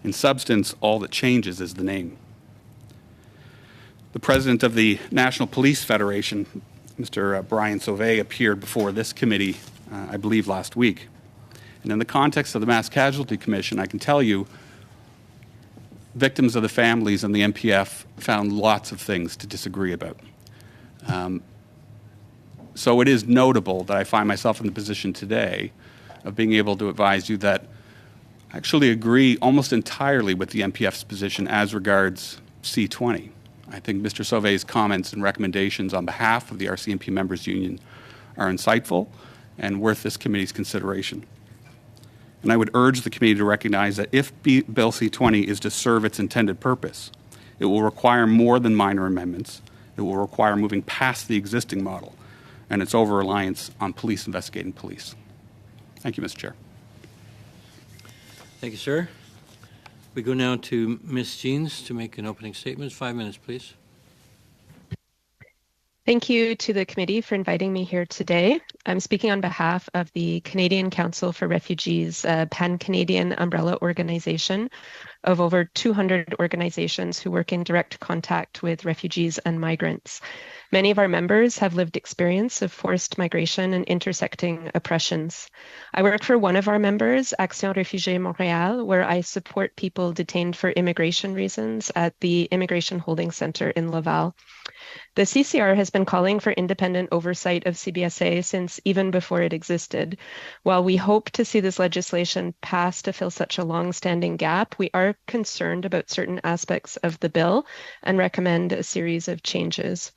In substance, all that changes is the name. The president of the National Police Federation, Mr. Brian Sauvé, appeared before this committee, I believe, last week. And in the context of the Mass Casualty Commission, I can tell you, victims of the families and the MPF found lots of things to disagree about. So it is notable that I find myself in the position today of being able to advise you that I actually agree almost entirely with the MPF's position as regards C-20. I think Mr. Sauvé's comments and recommendations on behalf of the RCMP Members Union are insightful and worth this committee's consideration. And I would urge the committee to recognize that if Bill C-20 is to serve its intended purpose, it will require more than minor amendments. It will require moving past the existing model and its over-reliance on police investigating police. Thank you, Mr. Chair. Thank you, sir. We go now to Ms. Jeans to make an opening statement. 5 minutes, please. Thank you to the committee for inviting me here today. I'm speaking on behalf of the Canadian Council for Refugees, a pan-Canadian umbrella organization of over 200 organizations who work in direct contact with refugees and migrants. Many of our members have lived experience of forced migration and intersecting oppressions. I work for one of our members, Action Réfugiés Montréal, where I support people detained for immigration reasons at the Immigration Holding Center in Laval. The CCR has been calling for independent oversight of CBSA since even before it existed. While we hope to see this legislation pass to fill such a long-standing gap, we are concerned about certain aspects of the bill and recommend a series of changes.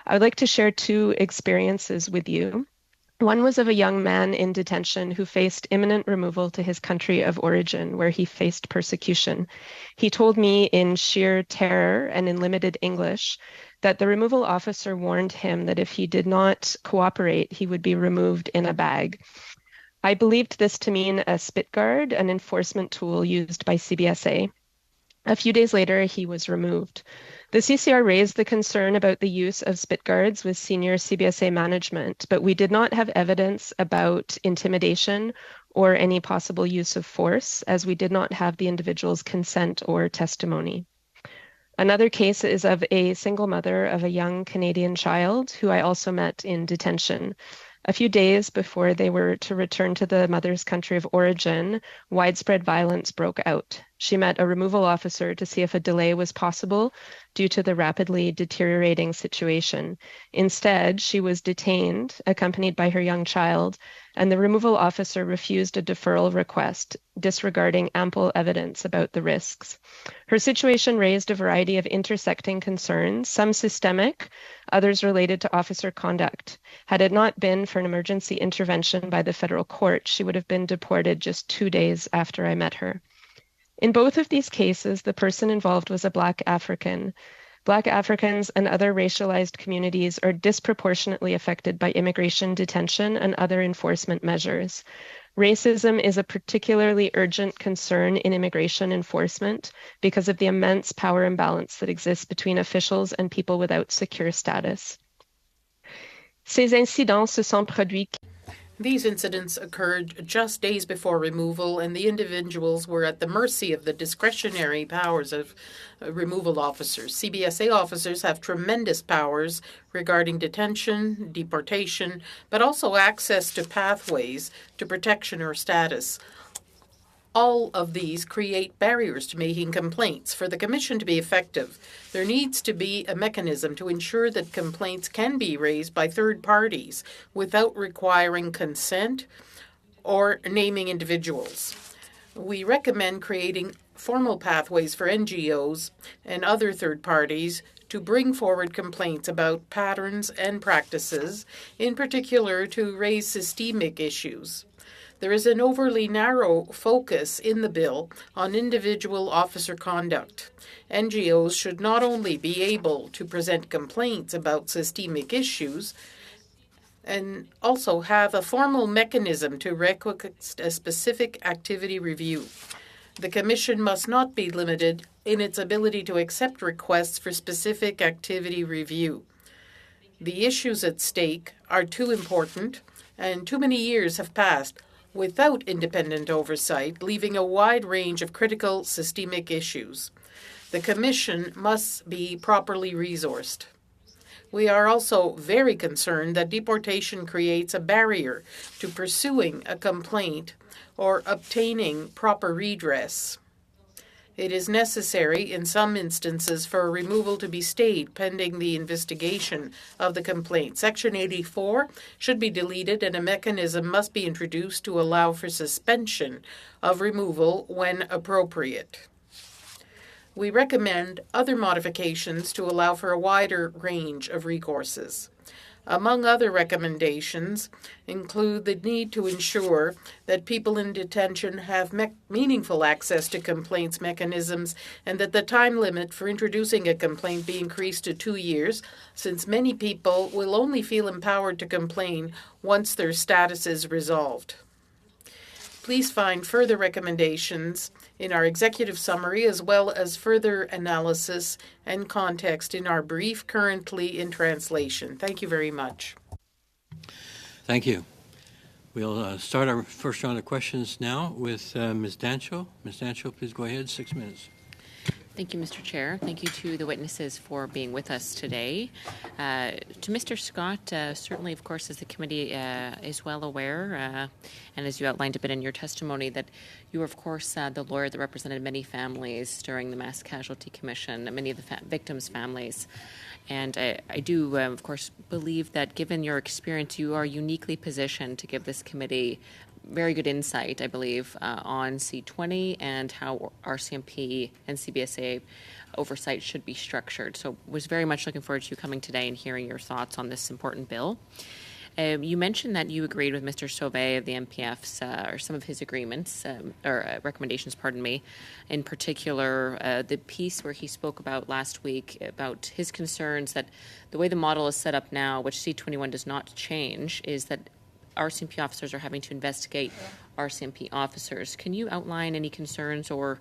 I would like to share two experiences with you. One was of a young man in detention who faced imminent removal to his country of origin, where he faced persecution. He told me in sheer terror and in limited English that the removal officer warned him that if he did not cooperate, he would be removed in a bag. I believed this to mean a spit guard, an enforcement tool used by CBSA. A few days later, he was removed. The CCR raised the concern about the use of spit guards with senior CBSA management, but we did not have evidence about intimidation or any possible use of force, as we did not have the individual's consent or testimony. Another case is of a single mother of a young Canadian child who I also met in detention. A few days before they were to return to the mother's country of origin, widespread violence broke out. She met a removal officer to see if a delay was possible due to the rapidly deteriorating situation. Instead, she was detained, accompanied by her young child, and the removal officer refused a deferral request, disregarding ample evidence about the risks. Her situation raised a variety of intersecting concerns, some systemic, others related to officer conduct. Had it not been for an emergency intervention by the federal court, she would have been deported just 2 days after I met her. In both of these cases, the person involved was a Black African. Black Africans and other racialized communities are disproportionately affected by immigration detention and other enforcement measures. Racism is a particularly urgent concern in immigration enforcement because of the immense power imbalance that exists between officials and people without secure status. Ces incidents se sont produits. These incidents occurred just days before removal, and the individuals were at the mercy of the discretionary powers of removal officers. CBSA officers have tremendous powers regarding detention, deportation, but also access to pathways to protection or status. All of these create barriers to making complaints. For the Commission to be effective, there needs to be a mechanism to ensure that complaints can be raised by third parties without requiring consent or naming individuals. We recommend creating formal pathways for NGOs and other third parties to bring forward complaints about patterns and practices, in particular to raise systemic issues. There is an overly narrow focus in the bill on individual officer conduct. NGOs should not only be able to present complaints about systemic issues, and also have a formal mechanism to request a specific activity review. The Commission must not be limited in its ability to accept requests for specific activity review. The issues at stake are too important, and too many years have passed without independent oversight, leaving a wide range of critical systemic issues. The Commission must be properly resourced. We are also very concerned that deportation creates a barrier to pursuing a complaint or obtaining proper redress. It is necessary in some instances for a removal to be stayed pending the investigation of the complaint. Section 84 should be deleted and a mechanism must be introduced to allow for suspension of removal when appropriate. We recommend other modifications to allow for a wider range of recourses. Among other recommendations include the need to ensure that people in detention have meaningful access to complaints mechanisms and that the time limit for introducing a complaint be increased to 2 years, since many people will only feel empowered to complain once their status is resolved. Please find further recommendations in our executive summary, as well as further analysis and context in our brief currently in translation. Thank you very much. Thank you. We'll start our first round of questions now with Ms. Dancho. Ms. Dancho, please go ahead, 6 minutes. Thank you, Mr. Chair. Thank you to the witnesses for being with us today. To Mr. Scott, certainly, of course, as the committee is well aware, and as you outlined a bit in your testimony, that you were, of course, the lawyer that represented many families during the Mass Casualty Commission, many of the victims' families. And I do, of course, believe that given your experience, you are uniquely positioned to give this committee very good insight, I believe, on C20 and how RCMP and CBSA oversight should be structured. So was very much looking forward to you coming today and hearing your thoughts on this important bill. You mentioned that you agreed with Mr. Sauvé of the MPF's, or some of his agreements, or recommendations, pardon me, in particular the piece where he spoke about last week about his concerns that the way the model is set up now, which C21 does not change, is that RCMP officers are having to investigate RCMP officers. Can you outline any concerns or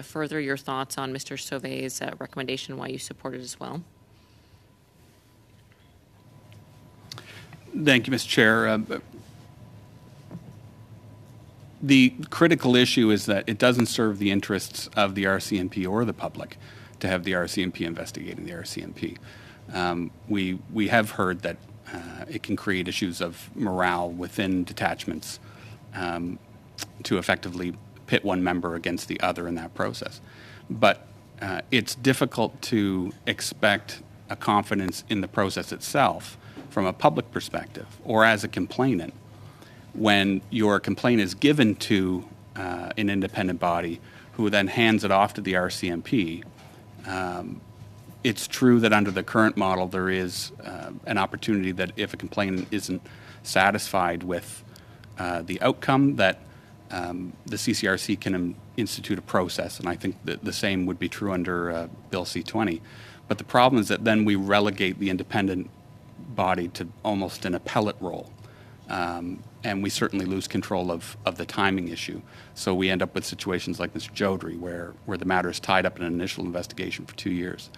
further your thoughts on Mr. Sauvé's recommendation, why you support it as well? Thank you, Mr. Chair. The critical issue is that it doesn't serve the interests of the RCMP or the public to have the RCMP investigating the RCMP. We have heard that it can create issues of morale within detachments to effectively pit one member against the other in that process. But it's difficult to expect a confidence in the process itself from a public perspective or as a complainant when your complaint is given to an independent body who then hands it off to the RCMP. It's true that under the current model there is an opportunity that if a complainant isn't satisfied with the outcome, that the CCRC can institute a process, and I think that the same would be true under Bill C-20. But the problem is that then we relegate the independent body to almost an appellate role, and we certainly lose control of the timing issue. So we end up with situations like Mr. Jodry, where the matter is tied up in an initial investigation for 2 years.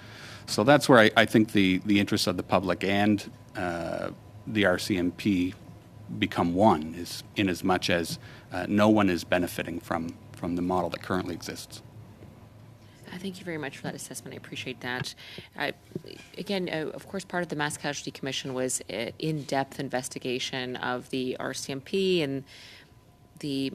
So that's where I think the interests of the public and the RCMP become one, is in as much as no one is benefiting from the model that currently exists. Thank you very much for that assessment. I appreciate that. Again, of course, part of the Mass Casualty Commission was in-depth investigation of the RCMP and the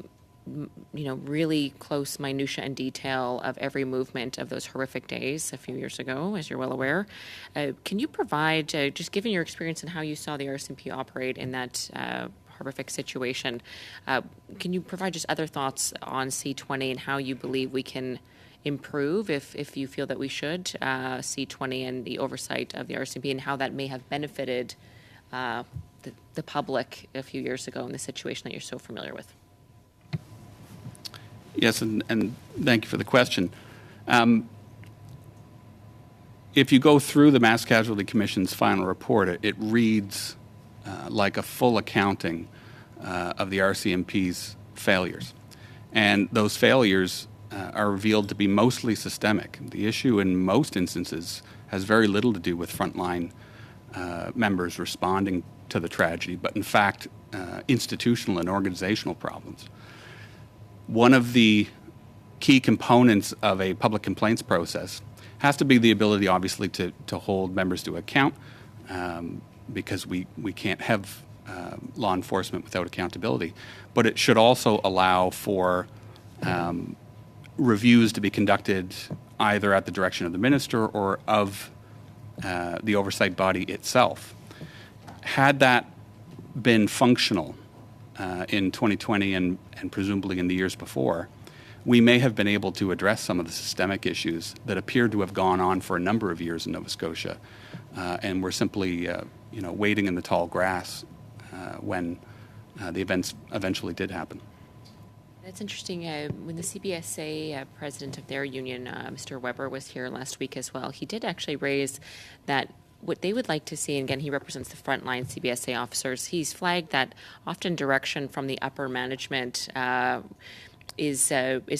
really close minutia and detail of every movement of those horrific days a few years ago, as you're well aware. Can you provide, just given your experience and how you saw the RCMP operate in that horrific situation, can you provide just other thoughts on C-20 and how you believe we can improve if you feel that we should, C20 and the oversight of the RCMP, and how that may have benefited the public a few years ago in the situation that you're so familiar with. Yes, and thank you for the question. If you go through the Mass Casualty Commission's final report, it reads like a full accounting of the RCMP's failures. And those failures are revealed to be mostly systemic. The issue in most instances has very little to do with frontline members responding to the tragedy, but in fact, institutional and organizational problems. One of the key components of a public complaints process has to be the ability, obviously, to hold members to account, because we can't have law enforcement without accountability. But it should also allow for reviews to be conducted either at the direction of the minister or of the oversight body itself. Had that been functional in 2020 and presumably in the years before, we may have been able to address some of the systemic issues that appear to have gone on for a number of years in Nova Scotia, and we're simply waiting in the tall grass when the events eventually did happen. It's interesting. When the CBSA president of their union, Mr. Weber, was here last week as well, he did actually raise that what they would like to see, and again, he represents the frontline CBSA officers, he's flagged that often direction from the upper management is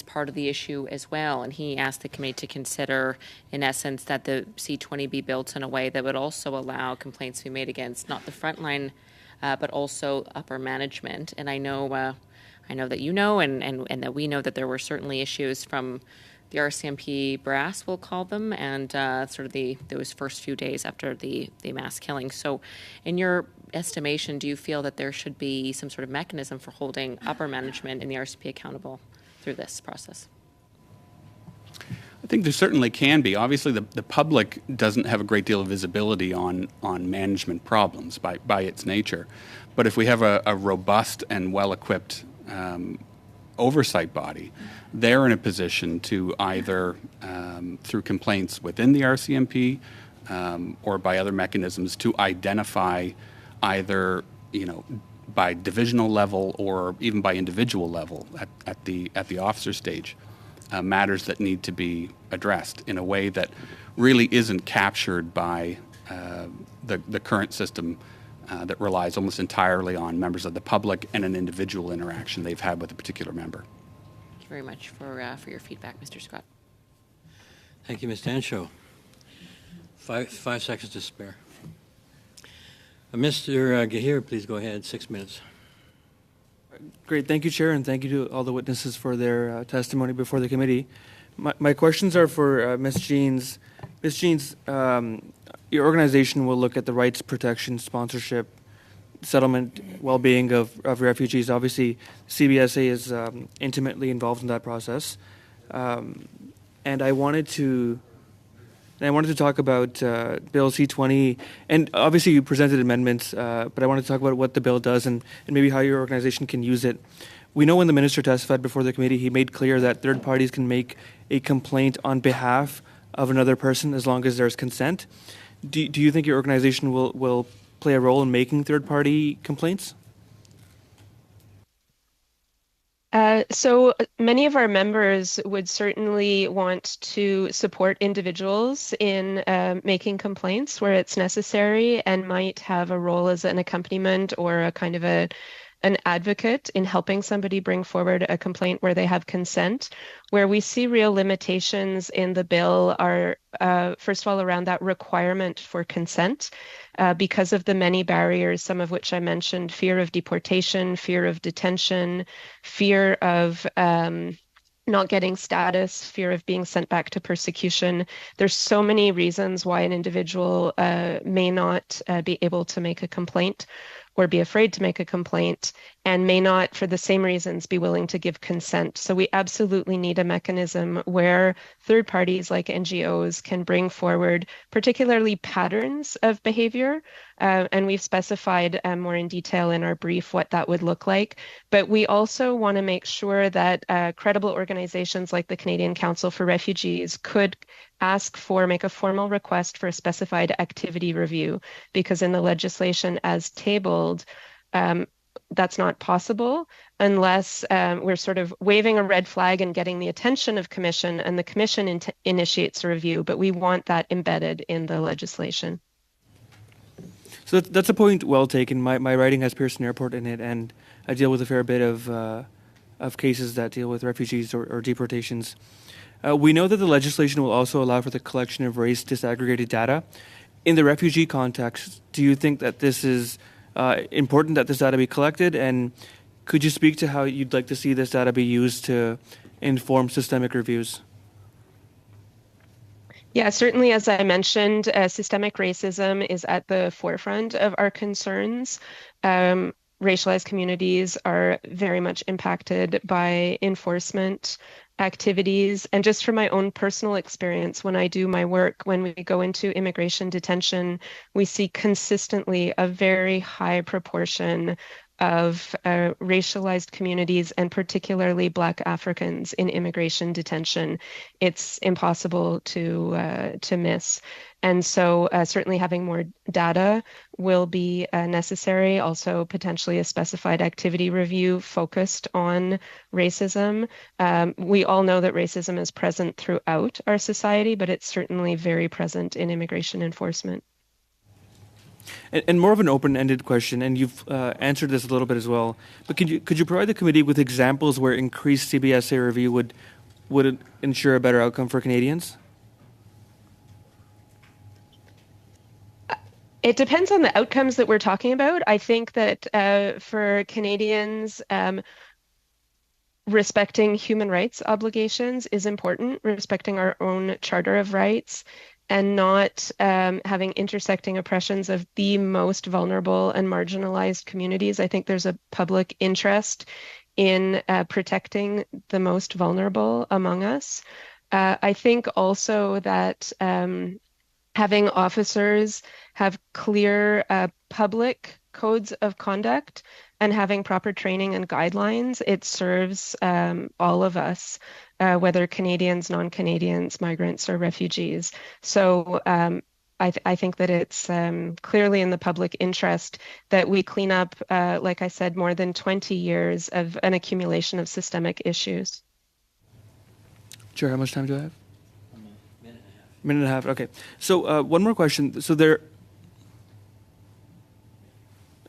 part of the issue as well. And he asked the committee to consider, in essence, that the C20 be built in a way that would also allow complaints to be made against not the frontline, but also upper management. And I know that you know, and that we know that there were certainly issues from the RCMP brass, we'll call them, and sort of those first few days after the mass killing. So in your estimation, do you feel that there should be some sort of mechanism for holding upper management in the RCMP accountable through this process? I think there certainly can be. Obviously, the public doesn't have a great deal of visibility on management problems by its nature. But if we have a robust and well-equipped oversight body, they're in a position to either, through complaints within the RCMP or by other mechanisms, to identify either, by divisional level or even by individual level at the officer stage, matters that need to be addressed in a way that really isn't captured by the current system that relies almost entirely on members of the public and an individual interaction they've had with a particular member. Thank you very much for your feedback, Mr. Scott. Thank you, Ms. Dancho. 5 seconds to spare. Mr. Gahir, please go ahead. 6 minutes. Great. Thank you, Chair, and thank you to all the witnesses for their testimony before the committee. My questions are for Ms. Jeans. Ms. Jeans, your organization will look at the rights, protection, sponsorship, settlement, well-being of refugees. Obviously, CBSA is intimately involved in that process. And I wanted to talk about Bill C-20, and obviously you presented amendments, but I wanted to talk about what the bill does and maybe how your organization can use it. We know when the minister testified before the committee, he made clear that third parties can make a complaint on behalf of another person as long as there's consent. Do you think your organization will play a role in making third-party complaints? So many of our members would certainly want to support individuals in making complaints where it's necessary, and might have a role as an accompaniment or a kind of an advocate in helping somebody bring forward a complaint where they have consent. Where we see real limitations in the bill are, first of all, around that requirement for consent, because of the many barriers, some of which I mentioned: fear of deportation, fear of detention, fear of not getting status, fear of being sent back to persecution. There's so many reasons why an individual may not be able to make a complaint, or be afraid to make a complaint, and may not, for the same reasons, be willing to give consent. So we absolutely need a mechanism where third parties like NGOs can bring forward particularly patterns of behavior and we've specified more in detail in our brief what that would look like. But we also want to make sure that credible organizations like the Canadian Council for Refugees could make a formal request for a specified activity review, because in the legislation as tabled, that's not possible unless we're sort of waving a red flag and getting the attention of Commission, and the Commission initiates a review, but we want that embedded in the legislation. So that's a point well taken. My riding has Pearson Airport in it, and I deal with a fair bit of cases that deal with refugees or deportations. We know that the legislation will also allow for the collection of race disaggregated data. In the refugee context, do you think that this is important that this data be collected? And could you speak to how you'd like to see this data be used to inform systemic reviews? Yeah, certainly, as I mentioned, systemic racism is at the forefront of our concerns. Racialized communities are very much impacted by enforcement activities. And just from my own personal experience, when I do my work, when we go into immigration detention, we see consistently a very high proportion of racialized communities, and particularly Black Africans in immigration detention. It's impossible to miss. And so certainly having more data will be necessary. Also potentially a specified activity review focused on racism. We all know that racism is present throughout our society, but it's certainly very present in immigration enforcement. And more of an open-ended question, and you've answered this a little bit as well, but could you provide the committee with examples where increased CBSA review would ensure a better outcome for Canadians? It depends on the outcomes that we're talking about. I think that for Canadians, respecting human rights obligations is important, respecting our own Charter of Rights, and not having intersecting oppressions of the most vulnerable and marginalized communities. I think there's a public interest in protecting the most vulnerable among us. I think also that having officers have clear public codes of conduct and having proper training and guidelines, it serves all of us, whether Canadians, non-Canadians, migrants, or refugees. So I think that it's clearly in the public interest that we clean up, like I said, more than 20 years of an accumulation of systemic issues. Chair, how much time do I have? Minute and a half. Okay. So one more question.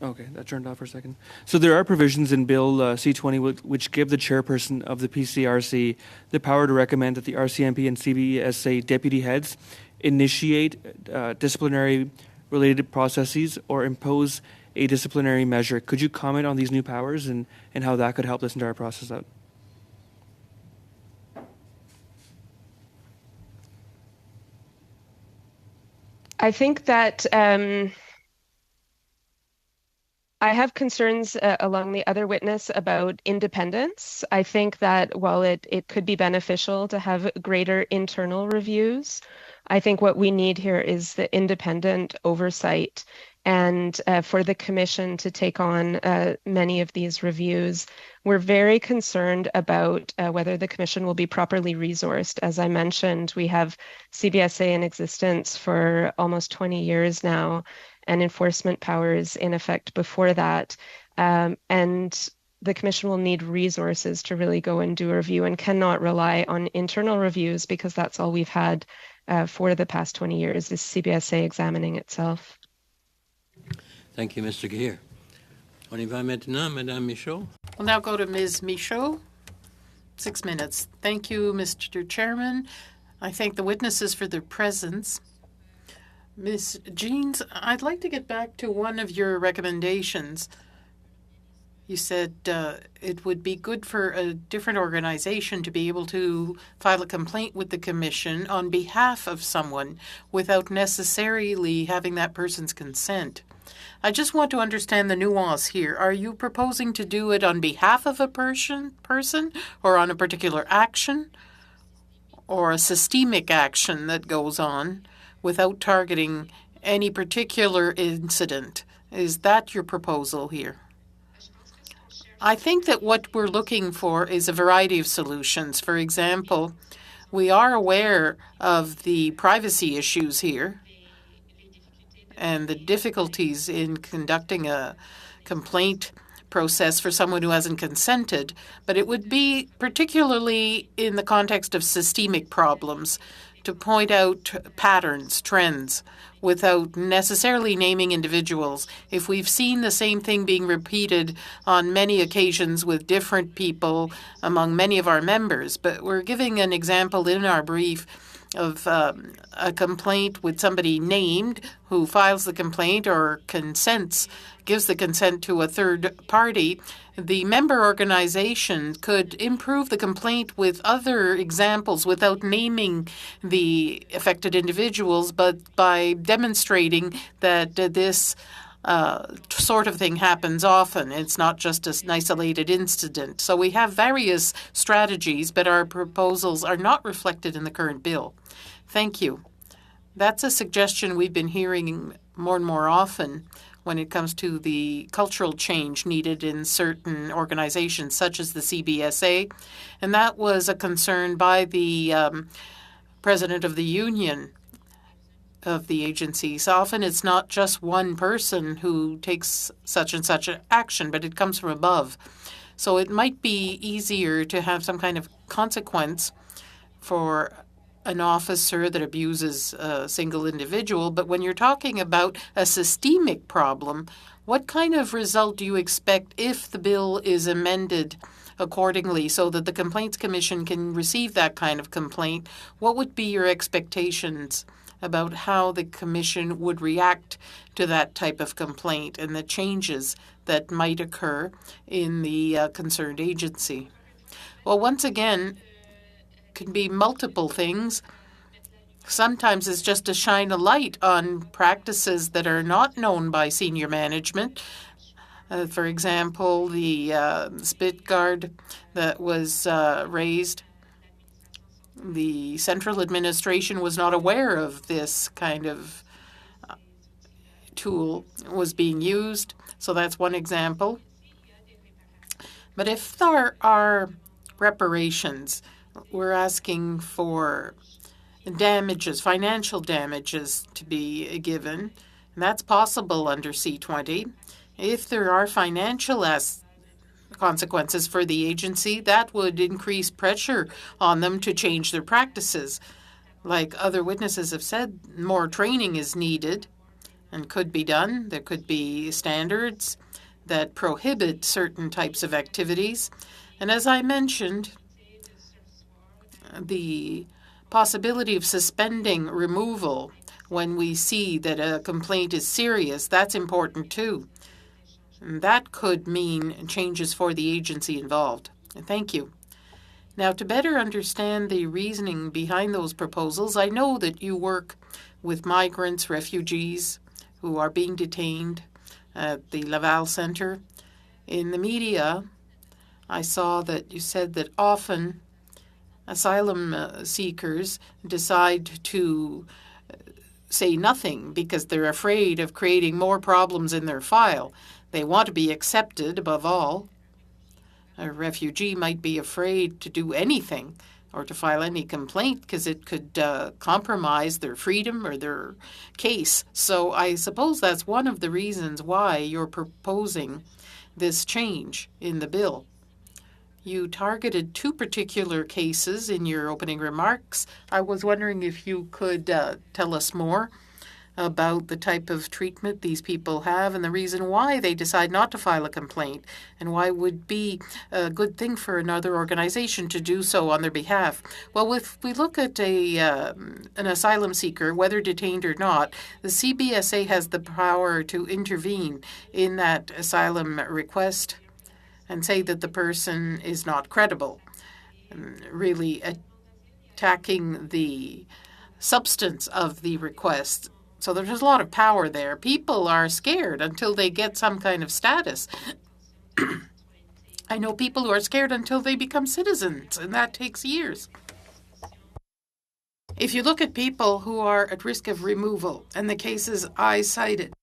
Okay, that turned off for a second. So there are provisions in Bill C-20 which give the chairperson of the PCRC the power to recommend that the RCMP and CBSA deputy heads initiate disciplinary-related processes or impose a disciplinary measure. Could you comment on these new powers and how that could help this entire process out? I think that I have concerns along the other witness about independence. I think that while it could be beneficial to have greater internal reviews, I think what we need here is the independent oversight and for the Commission to take on many of these reviews. We're very concerned about whether the Commission will be properly resourced. As I mentioned, we have CBSA in existence for almost 20 years now, and enforcement powers in effect before that. And the Commission will need resources to really go and do a review, and cannot rely on internal reviews, because that's all we've had for the past 20 years, is CBSA examining itself. Thank you, Mr. Gahir. On y va maintenant, Madame Michaud. We'll now go to Ms. Michaud. 6 minutes. Thank you, Mr. Chairman. I thank the witnesses for their presence. Ms. Jeans, I'd like to get back to one of your recommendations. You said it would be good for a different organization to be able to file a complaint with the Commission on behalf of someone without necessarily having that person's consent. I just want to understand the nuance here. Are you proposing to do it on behalf of a person or on a particular action, or a systemic action that goes on without targeting any particular incident. Is that your proposal here? I think that what we're looking for is a variety of solutions. For example, we are aware of the privacy issues here and the difficulties in conducting a complaint process for someone who hasn't consented, but it would be particularly in the context of systemic problems to point out patterns, trends, without necessarily naming individuals. If we've seen the same thing being repeated on many occasions with different people among many of our members, but we're giving an example in our brief of a complaint with somebody named who files the complaint or consents, gives the consent to a third party, the member organization could improve the complaint with other examples without naming the affected individuals, but by demonstrating that this sort of thing happens often. It's not just an isolated incident. So we have various strategies, but our proposals are not reflected in the current bill. Thank you. That's a suggestion we've been hearing more and more often when it comes to the cultural change needed in certain organizations, such as the CBSA. And that was a concern by the president of the union of the agency. So often it's not just one person who takes such and such action, but it comes from above. So it might be easier to have some kind of consequence for an officer that abuses a single individual. But when you're talking about a systemic problem, what kind of result do you expect if the bill is amended accordingly so that the Complaints Commission can receive that kind of complaint? What would be your expectations about how the Commission would react to that type of complaint and the changes that might occur in the concerned agency? Well, once again, can be multiple things. Sometimes it's just to shine a light on practices that are not known by senior management. For example, the spit guard that was raised. The central administration was not aware of this kind of tool was being used. So that's one example. But if there are reparations, we're asking for damages, financial damages to be given. And that's possible under C20. If there are financial consequences for the agency, that would increase pressure on them to change their practices. Like other witnesses have said, more training is needed and could be done. There could be standards that prohibit certain types of activities. And as I mentioned, the possibility of suspending removal when we see that a complaint is serious, that's important too. And that could mean changes for the agency involved. Thank you. Now, to better understand the reasoning behind those proposals, I know that you work with migrants, refugees who are being detained at the Laval Centre. In the media, I saw that you said that often asylum seekers decide to say nothing because they're afraid of creating more problems in their file. They want to be accepted above all. A refugee might be afraid to do anything or to file any complaint because it could compromise their freedom or their case. So I suppose that's one of the reasons why you're proposing this change in the bill. You targeted two particular cases in your opening remarks. I was wondering if you could tell us more about the type of treatment these people have and the reason why they decide not to file a complaint and why it would be a good thing for another organization to do so on their behalf. Well, if we look at an asylum seeker, whether detained or not, the CBSA has the power to intervene in that asylum request and say that the person is not credible, really attacking the substance of the request. So there's a lot of power there. People are scared until they get some kind of status. I know people who are scared until they become citizens, and that takes years. If you look at people who are at risk of removal and the cases I cited,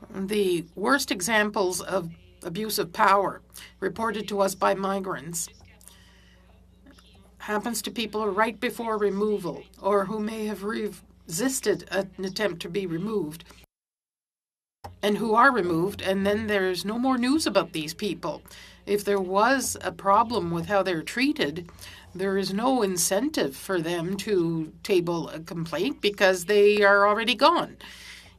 the worst examples of abuse of power reported to us by migrants happens to people right before removal or who may have resisted an attempt to be removed and who are removed, and then there's no more news about these people. If there was a problem with how they're treated, there is no incentive for them to table a complaint because they are already gone.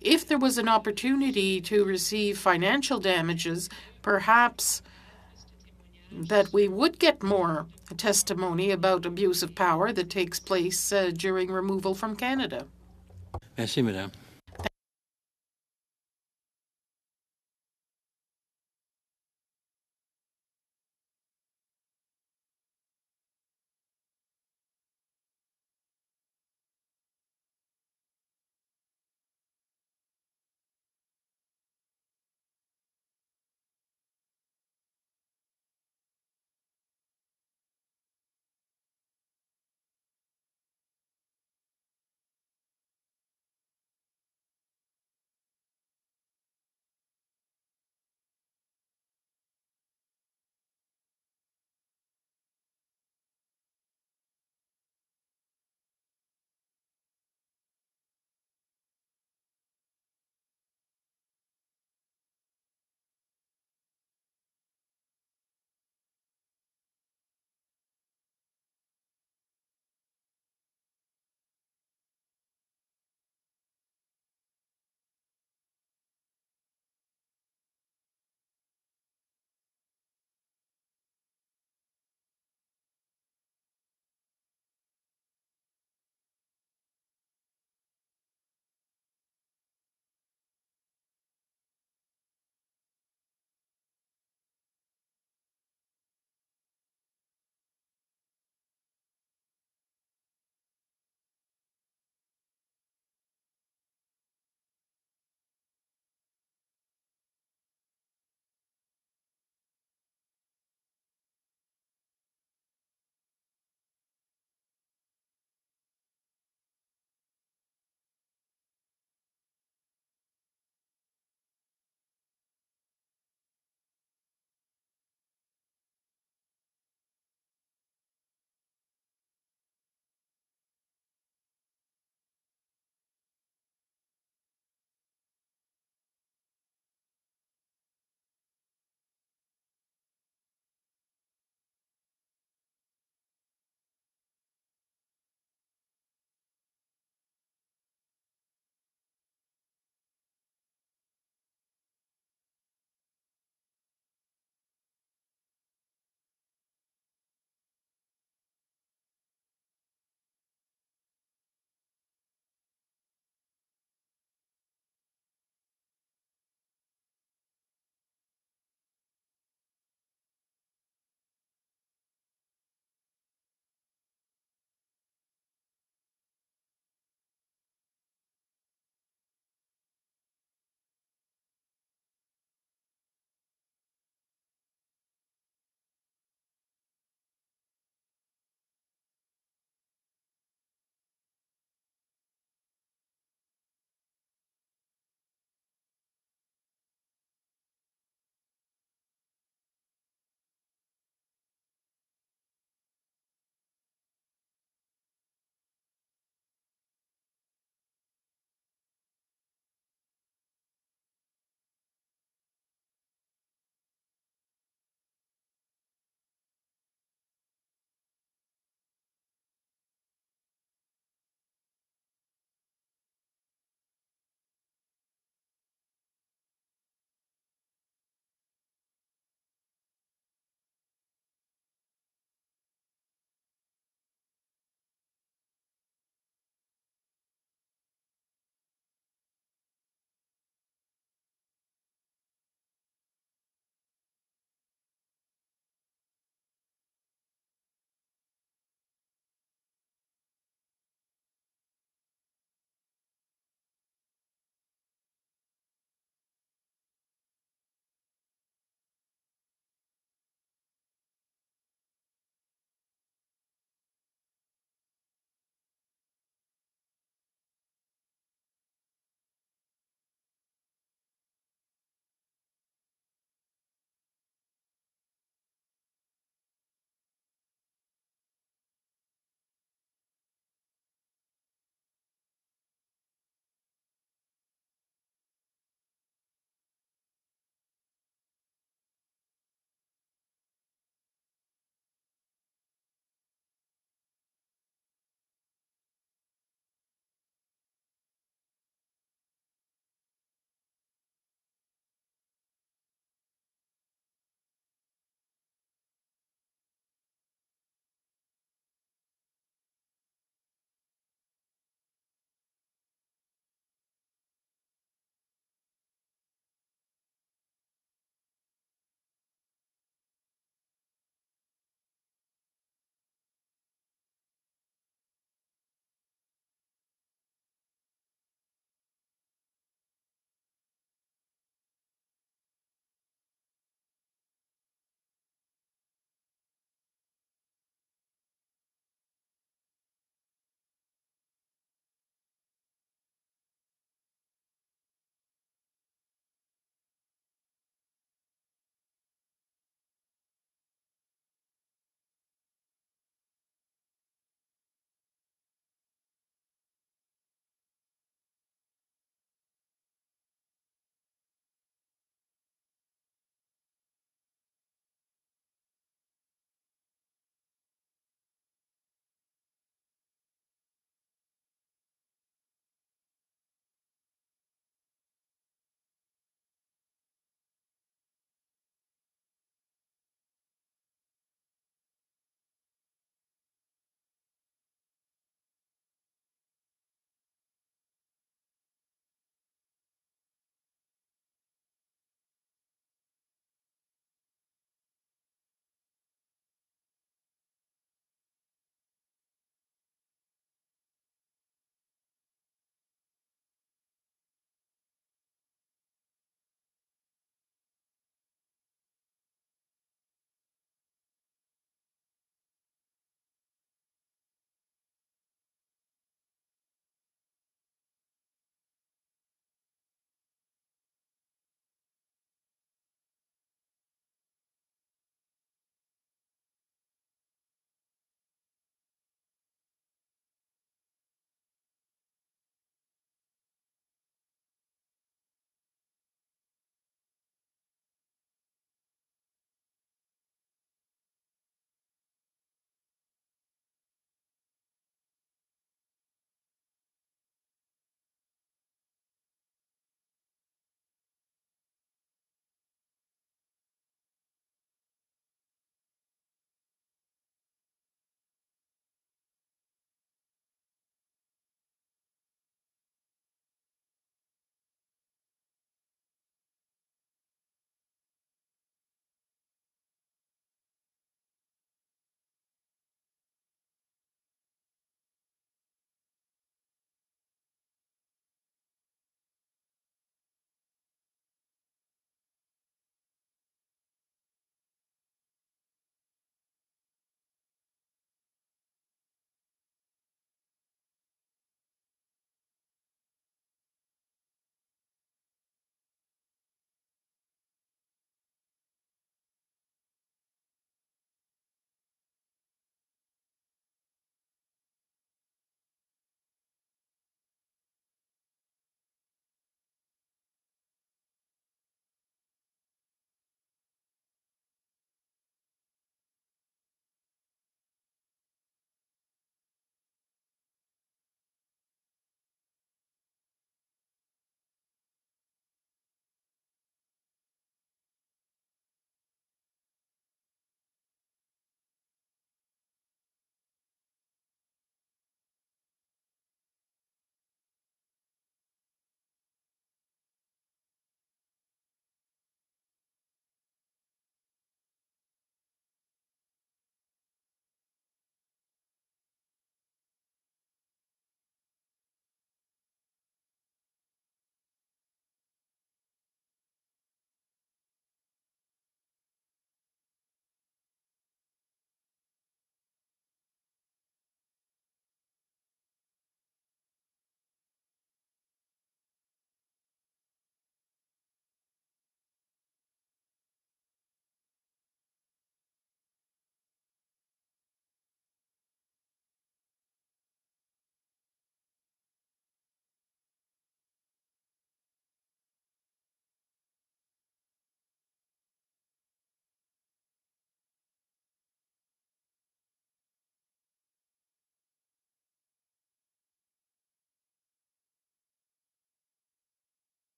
If there was an opportunity to receive financial damages, perhaps that we would get more testimony about abuse of power that takes place during removal from Canada. Merci, Madame.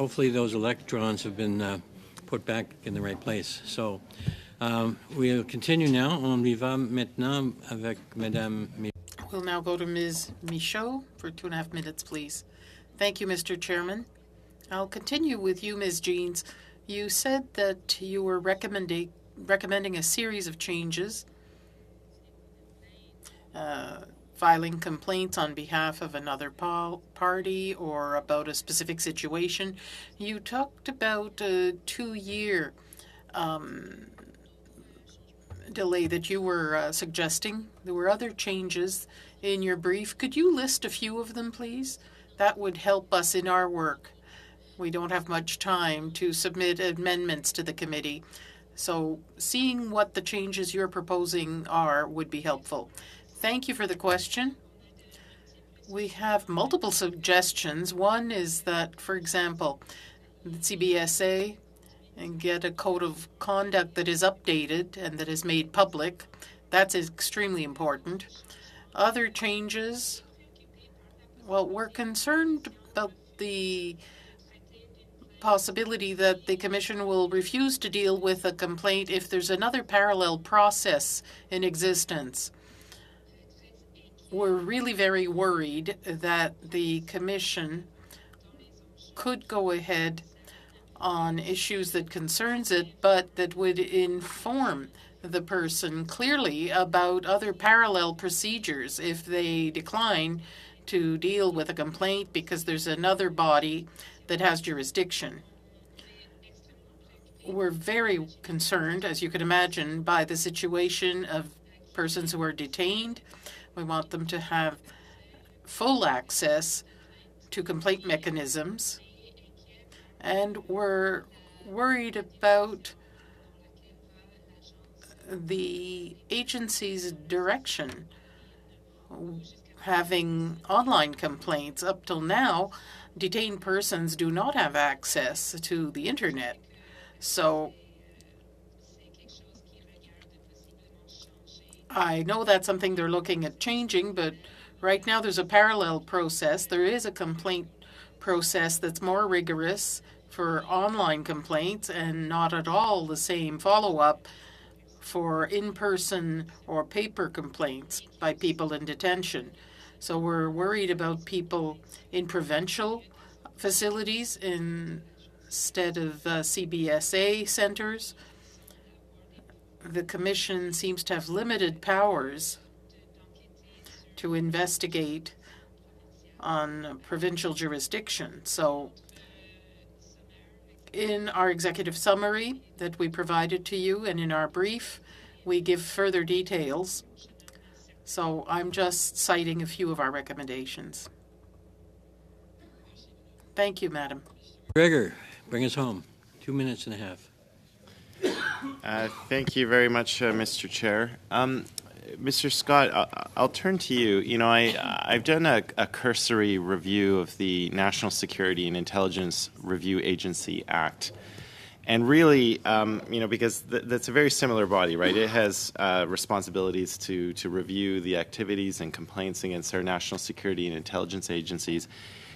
hopefully those electrons have been put back in the right place. So we'll continue now. On y va maintenant avec Madame. We'll now go to Ms. Michaud for 2.5 minutes, please. Thank you, Mr. Chairman. I'll continue with you, Ms. Jeans. You said that you were recommending a series of changes, filing complaints on behalf of another party or about a specific situation. You talked about a 2-year delay that you were suggesting. There were other changes in your brief. Could you list a few of them, please? That would help us in our work. We don't have much time to submit amendments to the committee. So seeing what the changes you're proposing are would be helpful. Thank you for the question. We have multiple suggestions. One is that, for example, the CBSA and get a code of conduct that is updated and that is made public. That's extremely important. Other changes, well, we're concerned about the possibility that the Commission will refuse to deal with a complaint if there's another parallel process in existence. We're really very worried that the Commission could go ahead on issues that concerns it, but that would inform the person clearly about other parallel procedures if they decline to deal with a complaint because there's another body that has jurisdiction. We're very concerned, as you can imagine, by the situation of persons who are detained. We want them to have full access to complaint mechanisms. And we're worried about the agency's direction, having online complaints. Up till now, detained persons do not have access to the internet. So I know that's something they're looking at changing, but right now there's a parallel process. There is a complaint process that's more rigorous for online complaints and not at all the same follow-up for in-person or paper complaints by people in detention. So we're worried about people in provincial facilities instead of CBSA centers. The Commission seems to have limited powers to investigate on provincial jurisdiction. So in our executive summary that we provided to you and in our brief, we give further details. So I'm just citing a few of our recommendations. Thank you, Madam. Gregor, bring us home. 2.5 minutes. Thank you very much, Mr. Chair. Mr. Scott, I'll turn to you. You know, I've done a cursory review of the National Security and Intelligence Review Agency Act. And really, you know, because that's a very similar body, right? It has responsibilities to review the activities and complaints against our national security and intelligence agencies.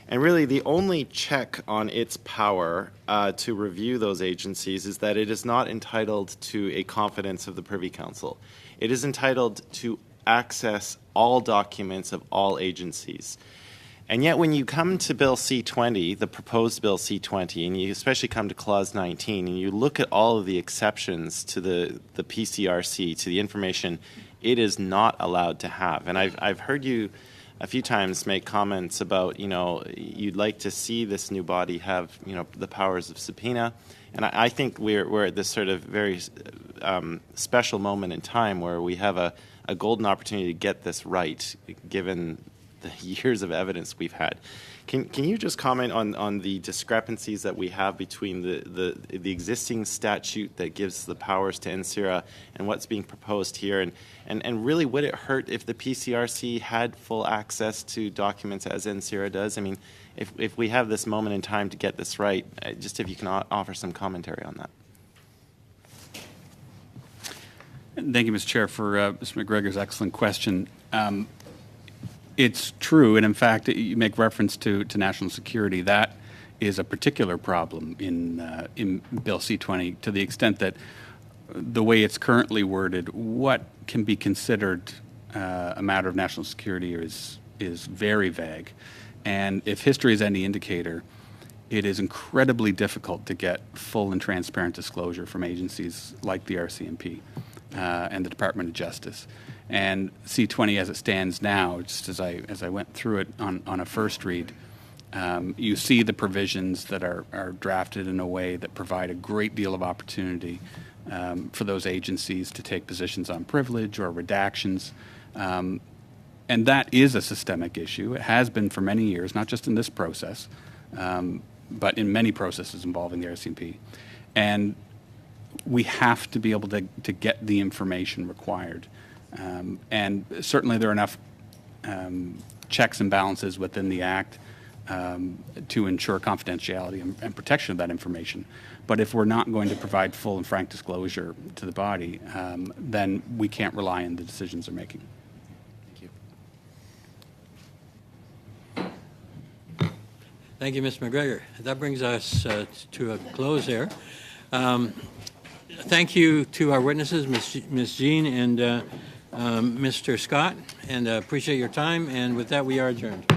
And really, the only check on its power to review those agencies is that it is not entitled to a confidence of the Privy Council. It is entitled to access all documents of all agencies. And yet when you come to Bill C-20, the proposed Bill C-20, and you especially come to Clause 19, and you look at all of the exceptions to the PCRC, to the information it is not allowed to have. And I've heard you a few times make comments about, you know, you'd like to see this new body have, you know, the powers of subpoena. And I think we're at this sort of very special moment in time where we have a golden opportunity to get this right, given the years of evidence we've had. Can you just comment on the discrepancies that we have between the existing statute that gives the powers to NSIRA and what's being proposed here? And really, would it hurt if the PCRC had full access to documents as NSIRA does? I mean, if we have this moment in time to get this right, just if you can offer some commentary on that. Thank you, Mr. Chair, for Mr. McGregor's excellent question. It's true, and in fact, you make reference to national security. That is a particular problem in Bill C-20, to the extent that the way it's currently worded, what can be considered a matter of national security is very vague. And if history is any indicator, it is incredibly difficult to get full and transparent disclosure from agencies like the RCMP and the Department of Justice. And C-20 as it stands now, just as I went through it on a first read, you see the provisions that are drafted in a way that provide a great deal of opportunity for those agencies to take positions on privilege or redactions. And that is a systemic issue. It has been for many years, not just in this process, but in many processes involving the RCMP. And we have to be able to get the information required. And certainly there are enough checks and balances within the Act to ensure confidentiality and protection of that information. But if we're not going to provide full and frank disclosure to the body, then we can't rely on the decisions they're making. Thank you, Ms. McGregor. That brings us to a close there. Thank you to our witnesses, Ms. Jean and Mr. Scott, and appreciate your time. And with that, we are adjourned.